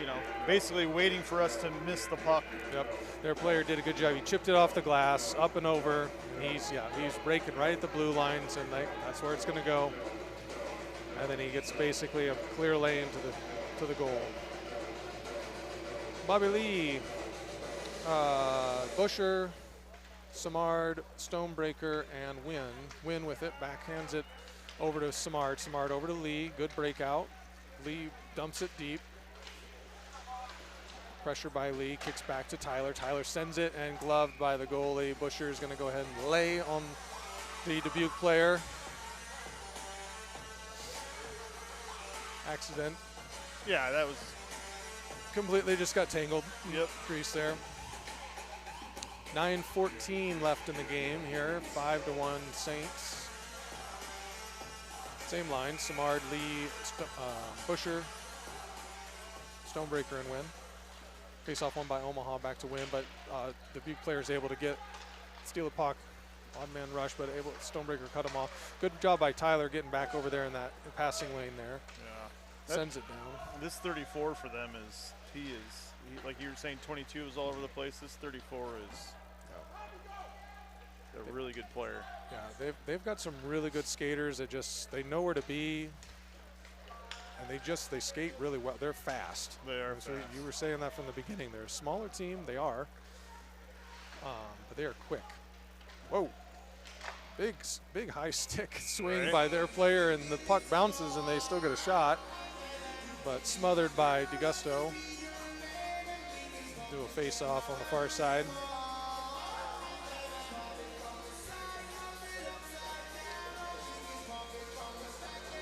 [SPEAKER 2] you know, basically waiting for us to miss the puck.
[SPEAKER 1] Yep, their player did a good job. He chipped it off the glass, up and over. He's breaking right at the blue lines, and that's where it's going to go. And then he gets basically a clear lane to the goal. Bobby Lee, Busher, Samard, Stonebreaker, and Wynn with it. Backhands it over to Samard. Samard over to Lee. Good breakout. Lee dumps it deep. Pressure by Lee. Kicks back to Tyler. Tyler sends it and gloved by the goalie. Busher is going to go ahead and lay on the Dubuque player. Accident.
[SPEAKER 2] Yeah, that was
[SPEAKER 1] completely just got tangled.
[SPEAKER 2] Yep.
[SPEAKER 1] Crease there. 9:14 left in the game here. 5-1 Saints. Same line. Samard, Lee, Busher, Stonebreaker, and Wynn. Face off one by Omaha, back to Wynn, but the Dubuque player is able to steal the puck. Odd man rush, but Stonebreaker cut him off. Good job by Tyler getting back over there in that passing lane there.
[SPEAKER 2] Yeah.
[SPEAKER 1] Sends it down.
[SPEAKER 2] This 34 for them is, like you were saying, 22 is all over the place. This 34 is a really good player.
[SPEAKER 1] Yeah, they've got some really good skaters that they know where to be, and they skate really well. They're fast.
[SPEAKER 2] They are
[SPEAKER 1] so
[SPEAKER 2] fast.
[SPEAKER 1] You were saying that from the beginning. They're a smaller team. They are, but they are quick. Whoa. Big high stick swing by their player, and the puck bounces, and they still get a shot, but smothered by DeGusto. Do a face-off on the far side.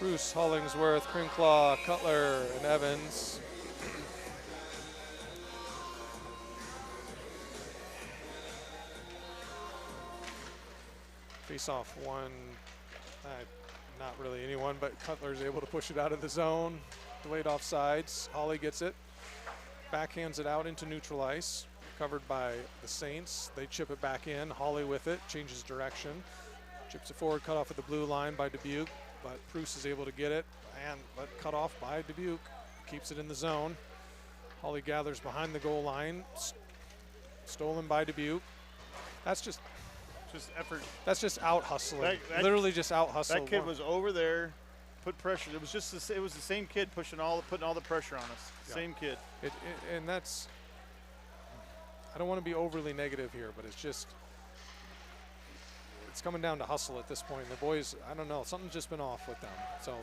[SPEAKER 1] Bruce, Hollingsworth, Crinklaw, Cutler, and Evans. Face off one, not really anyone, but Cutler's able to push it out of the zone. Delayed offsides. Holly gets it. Backhands it out into neutral ice. Covered by the Saints. They chip it back in. Holly with it. Changes direction. Chips it forward. Cut off at the blue line by Dubuque. But Bruce is able to get it. And cut off by Dubuque. Keeps it in the zone. Holly gathers behind the goal line. Stolen by Dubuque. That's just
[SPEAKER 2] effort.
[SPEAKER 1] That's just out hustling.
[SPEAKER 2] Literally
[SPEAKER 1] just out hustling.
[SPEAKER 2] That kid was over there, put pressure. It was it was the same kid putting all the pressure on us.
[SPEAKER 1] Yeah.
[SPEAKER 2] Same kid.
[SPEAKER 1] And that's, I don't want to be overly negative here, but it's coming down to hustle at this point. The boys, I don't know, something's just been off with them. So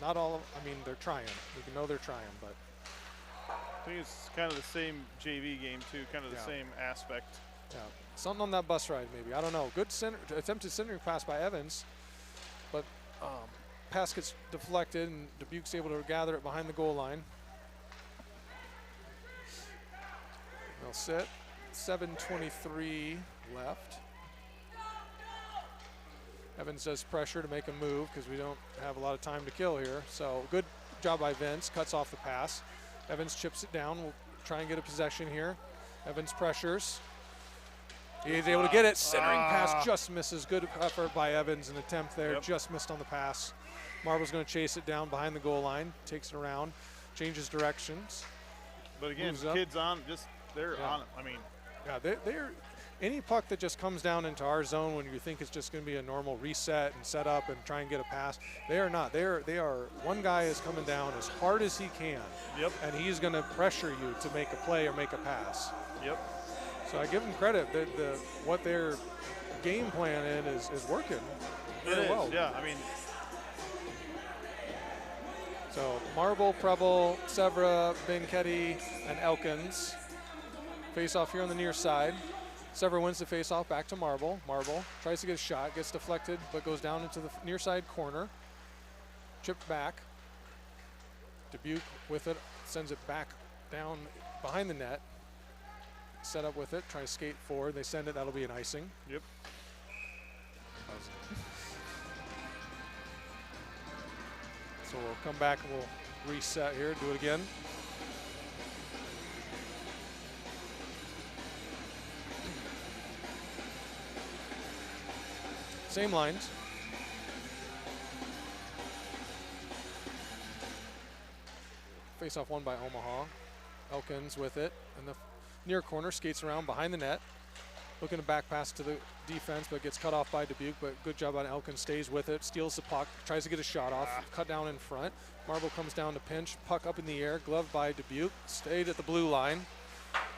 [SPEAKER 1] not all they're trying. We know they're trying, but
[SPEAKER 2] I think it's kind of the same JV game too, kind of the same aspect.
[SPEAKER 1] Yeah, something on that bus ride maybe. I don't know. Good attempted centering pass by Evans, but pass gets deflected, and Dubuque's able to gather it behind the goal line. They'll sit. 7:23 left. Evans does pressure to make a move because we don't have a lot of time to kill here. So good job by Vince, cuts off the pass. Evans chips it down. We'll try and get a possession here. Evans pressures. He's able to get it. Centering pass just misses. Good effort by Evans. An attempt there, just missed on the pass. Marble's going to chase it down behind the goal line, takes it around, changes directions.
[SPEAKER 2] But again, kids on, they're on it. I mean,
[SPEAKER 1] they're any puck that just comes down into our zone when you think it's just going to be a normal reset and set up and try and get a pass, they are not. They are one guy is coming down as hard as he can.
[SPEAKER 2] Yep.
[SPEAKER 1] And he's going to pressure you to make a play or make a pass.
[SPEAKER 2] Yep.
[SPEAKER 1] So I give them credit that what their game plan is working very well.
[SPEAKER 2] Yeah, I mean.
[SPEAKER 1] So Marble, Preble, Severa, Benketti, and Elkins face off here on the near side. Severa wins the face off back to Marble. Marble tries to get a shot, gets deflected, but goes down into the near side corner. Chipped back. Dubuque with it, sends it back down behind the net. Set up with it, try to skate forward. They send it, that'll be an icing.
[SPEAKER 2] Yep.
[SPEAKER 1] So we'll come back and we'll reset here, do it again. Same lines. Face off won by Omaha. Elkins with it in the near corner, skates around behind the net. Looking to back pass to the defense, but gets cut off by Dubuque. But good job on Elkins, stays with it, steals the puck, tries to get a shot off, cut down in front. Marble comes down to pinch, puck up in the air, gloved by Dubuque. Stayed at the blue line,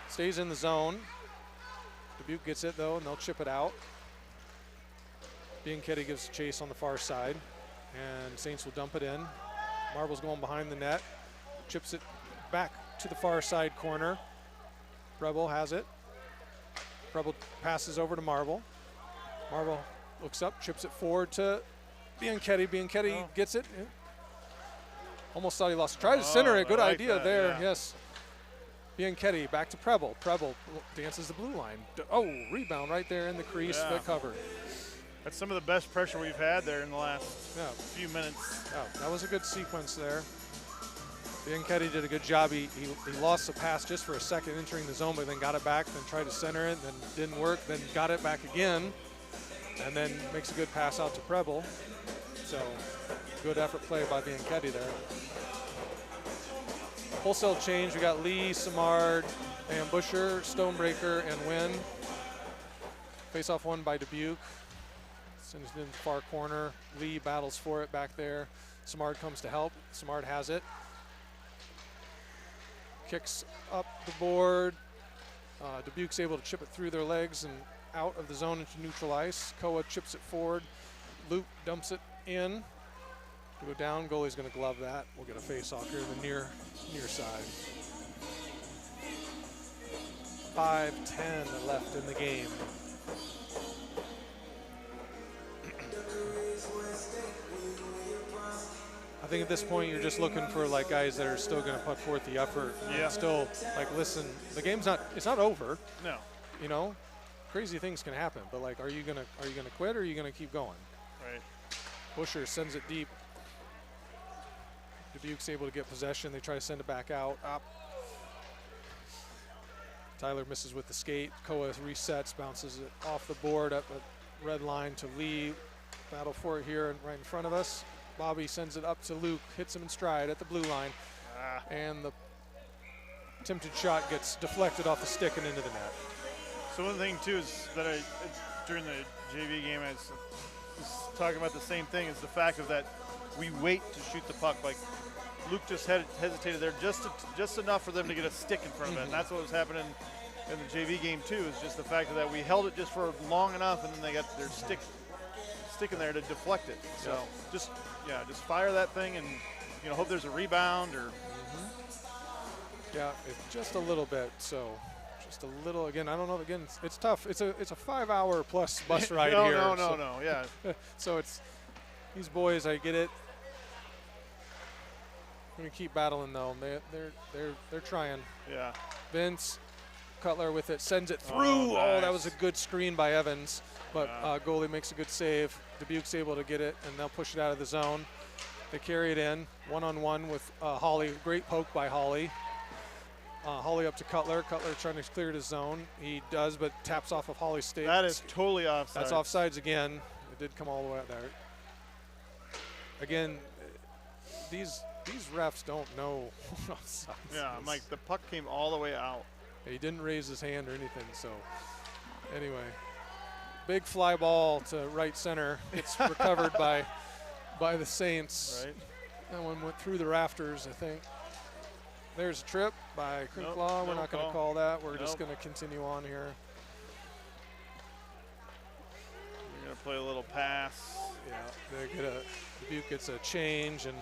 [SPEAKER 1] stays in the zone. Dubuque gets it though, and they'll chip it out. Bianchetti gives chase on the far side, and Saints will dump it in. Marble's going behind the net, chips it back to the far side corner. Preble has it. Preble passes over to Marble. Marble looks up, chips it forward to Bianchetti. Bianchetti gets it. Yeah. Almost thought he lost. Tries to center it. Good idea that, there. Yes. Bianchetti back to Preble. Preble dances the blue line. Rebound right there in the crease, but covered.
[SPEAKER 2] That's some of the best pressure we've had there in the last few minutes.
[SPEAKER 1] That was a good sequence there. Bianchetti did a good job. He lost the pass just for a second entering the zone, but then got it back, then tried to center it, then didn't work, then got it back again, and then makes a good pass out to Preble. So good effort play by Bianchetti there. Wholesale change, we got Lee, Samard, Ambusher, Stonebreaker, and Wynn. Face off one by Dubuque. Sends it in the far corner. Lee battles for it back there. Samard comes to help. Samard has it. Kicks up the board. Dubuque's able to chip it through their legs and out of the zone into neutral ice. Koa chips it forward. Luke dumps it in. To go down, goalie's going to glove that. We'll get a face-off here in the near side. 5:10 left in the game. I think at this point you're just looking for like guys that are still going to put forth the effort.
[SPEAKER 2] Yeah.
[SPEAKER 1] Still like listen, the game's it's not over.
[SPEAKER 2] No.
[SPEAKER 1] You know, crazy things can happen, but like, are you gonna quit or are you gonna keep going?
[SPEAKER 2] Right.
[SPEAKER 1] Busher sends it deep. Dubuque's able to get possession. They try to send it back out. Up. Tyler misses with the skate. Koa resets, bounces it off the board up at red line to Lee. Battle for it here and right in front of us. Bobby sends it up to Luke, hits him in stride at the blue line, and the attempted shot gets deflected off the stick and into the net.
[SPEAKER 2] So one thing too is that during the JV game, I was talking about the same thing, is the fact of that we wait to shoot the puck. Like Luke just hesitated there just enough for them to get a stick in front of it, and that's what was happening in the JV game too. Is just the fact that we held it just for long enough, and then they got their stick in there to deflect it. So just fire that thing, and hope there's a rebound or.
[SPEAKER 1] Yeah, just a little bit. So, just a little. Again, I don't know. Again, it's tough. It's a 5-hour plus bus ride here.
[SPEAKER 2] No. Yeah.
[SPEAKER 1] So it's these boys. I get it. I'm gonna keep battling though. They're trying.
[SPEAKER 2] Yeah.
[SPEAKER 1] Vince Cutler with it, sends it through.
[SPEAKER 2] Oh,
[SPEAKER 1] Oh, that was a
[SPEAKER 2] nice.
[SPEAKER 1] good screen by Evans, but
[SPEAKER 2] Yeah.
[SPEAKER 1] goalie makes a good save. Dubuque's able to get it, and they'll push it out of the zone. They carry it in, one-on-one with Hawley. Great poke by Hawley. Hawley up to Cutler. Cutler trying to clear the zone. He does, but taps off of Hawley's stick.
[SPEAKER 2] That is totally offside.
[SPEAKER 1] That's offsides again. It did come all the way out there. Again, these refs don't know offsides.
[SPEAKER 2] Yeah, I'm like, the puck came all the way out.
[SPEAKER 1] He didn't raise his hand or anything, so anyway. Big fly ball to right center. It's recovered by the Saints.
[SPEAKER 2] Right.
[SPEAKER 1] That one went through the rafters, I think. There's a trip by Krinklaw.
[SPEAKER 2] Nope,
[SPEAKER 1] We're
[SPEAKER 2] no
[SPEAKER 1] not going to
[SPEAKER 2] call.
[SPEAKER 1] call that. We're just
[SPEAKER 2] Nope.
[SPEAKER 1] going to continue on here.
[SPEAKER 2] We're going to play a little pass.
[SPEAKER 1] Yeah, Dubuque gets a change and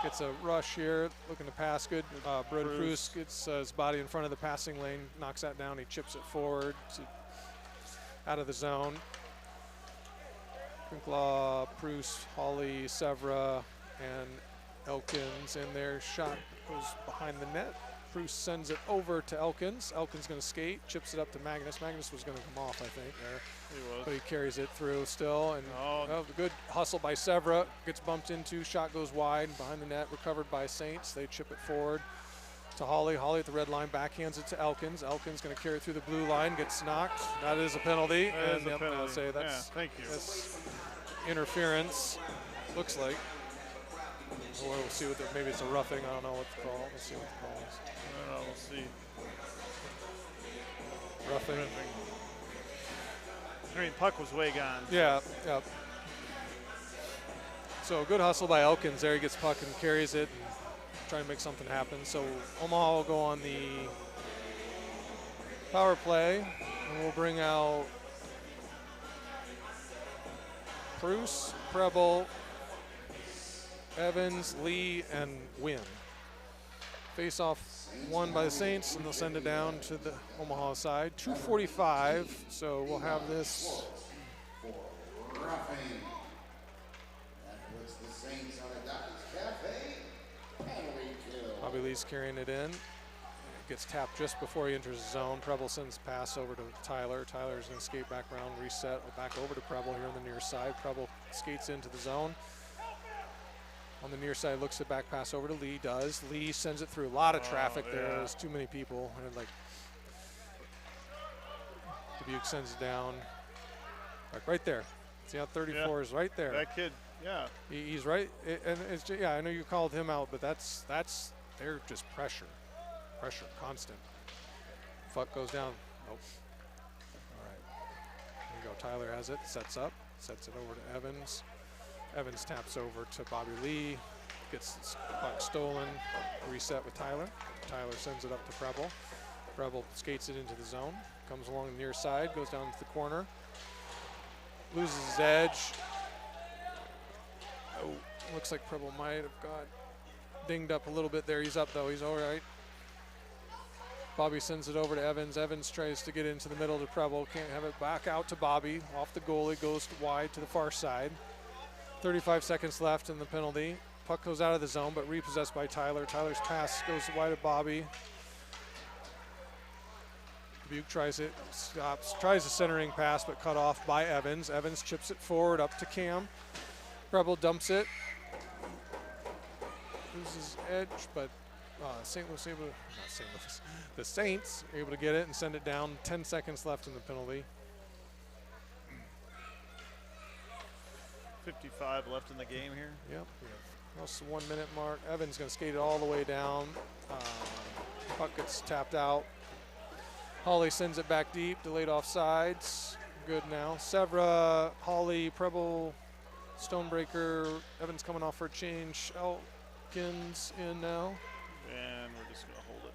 [SPEAKER 1] gets a rush here. Looking to pass good. Brody Cruz gets his body in front of the passing lane, knocks that down. He chips it forward out of the zone. Krinklaw, Bruce, Hawley, Severa, and Elkins in there. Shot goes behind the net. Bruce sends it over to Elkins. Elkins going to skate, chips it up to Magnus. Magnus was going to come off, I think, there.
[SPEAKER 2] He was.
[SPEAKER 1] But he carries it through still. And good hustle by Severa. Gets bumped into. Shot goes wide behind the net. Recovered by Saints. They chip it forward to Hawley. Hawley at the red line. Backhands it to Elkins. Elkins going to carry it through the blue line. Gets knocked. That is a penalty.
[SPEAKER 2] That is a
[SPEAKER 1] I'll
[SPEAKER 2] penalty.
[SPEAKER 1] say that's,
[SPEAKER 2] yeah, thank you.
[SPEAKER 1] that's interference. Looks like. We'll see what maybe it's a roughing. I don't know what the call. We'll see what the call is.
[SPEAKER 2] I don't know, we'll see.
[SPEAKER 1] Roughing.
[SPEAKER 2] I mean, puck was way gone.
[SPEAKER 1] Yeah, yeah. So good hustle by Elkins there. He gets puck and carries it and trying to make something happen. So Omaha will go on the power play, and we'll bring out Bruce, Preble, Evans, Lee, and Wynn. Face-off won by the Saints, and they'll send it down to the Omaha side. 2:45, so we'll have this.
[SPEAKER 3] Roughing. That puts the Saints on a Dubuque's Cafe penalty kill.
[SPEAKER 1] Bobby Lee's carrying it in. Gets tapped just before he enters the zone. Preble sends pass over to Tyler. Tyler's going to skate back around, reset, back over to Preble here on the near side. Preble skates into the zone. On the near side, looks at back pass over to Lee, does. Lee sends it through. A lot of traffic there. There's too many people. And like Dubuque sends it down. Like right there. See how 34 is right there.
[SPEAKER 2] That kid, yeah.
[SPEAKER 1] He's right. And it's just, yeah, I know you called him out, but that's they're just pressure. Pressure, constant. Fuck goes down. Nope. All right. There you go. Tyler has it. Sets up. Sets it over to Evans. Evans taps over to Bobby Lee. Gets the puck stolen. Reset with Tyler. Tyler sends it up to Preble. Preble skates it into the zone. Comes along the near side. Goes down to the corner. Loses his edge. Oh, looks like Preble might have got dinged up a little bit there. He's up though. He's all right. Bobby sends it over to Evans. Evans tries to get into the middle to Preble. Can't have it back out to Bobby. Off the goalie. Goes wide to the far side. 35 seconds left in the penalty. Puck goes out of the zone, but repossessed by Tyler. Tyler's pass goes wide to Bobby. Dubuque tries it, stops, tries a centering pass, but cut off by Evans. Evans chips it forward up to Cam. Preble dumps it. Loses edge, but St. Louis able to, not St. Louis, the Saints are able to get it and send it down. 10 seconds left in the penalty.
[SPEAKER 2] 55 left in the game here.
[SPEAKER 1] Yep, almost the 1 minute mark. Evans gonna skate it all the way down. Puck gets tapped out. Hawley sends it back deep, delayed offsides. Good now. Severa, Hawley, Preble, Stonebreaker. Evans coming off for a change. Elkins in now.
[SPEAKER 2] And we're just gonna hold it.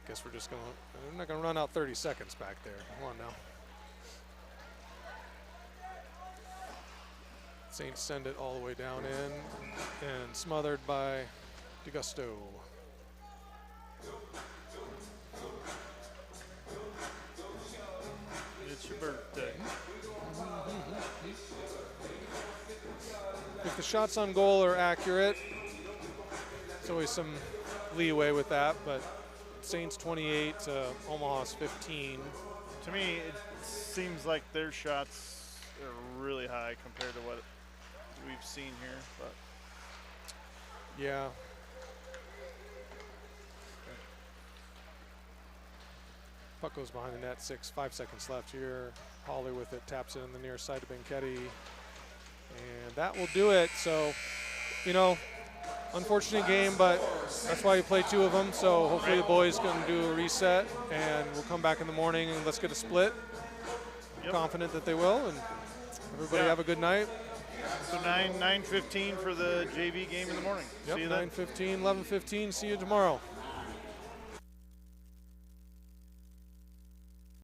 [SPEAKER 1] Guess we're not gonna run out 30 seconds back there. Come on now. Saints send it all the way down in and smothered by DeGusto.
[SPEAKER 2] It's your birthday.
[SPEAKER 1] If the shots on goal are accurate, it's always some leeway with that, but Saints 28 to Omaha's 15.
[SPEAKER 2] To me, it seems like their shots are really high compared to what we've seen here. But
[SPEAKER 1] Yeah. Puck goes behind the net, 5 seconds left here. Hawley with it, taps it in the near side to Benketti. And that will do it. So, you know, unfortunate game, but that's why you play 2 of them. So hopefully the boys can do a reset, and we'll come back in the morning and let's get a split.
[SPEAKER 2] Yep.
[SPEAKER 1] Confident that they will, and everybody have a good night.
[SPEAKER 2] So 9:15 for the JV game in the morning.
[SPEAKER 1] Yep,
[SPEAKER 2] See you then.
[SPEAKER 1] 9:15, 11:15. See you tomorrow.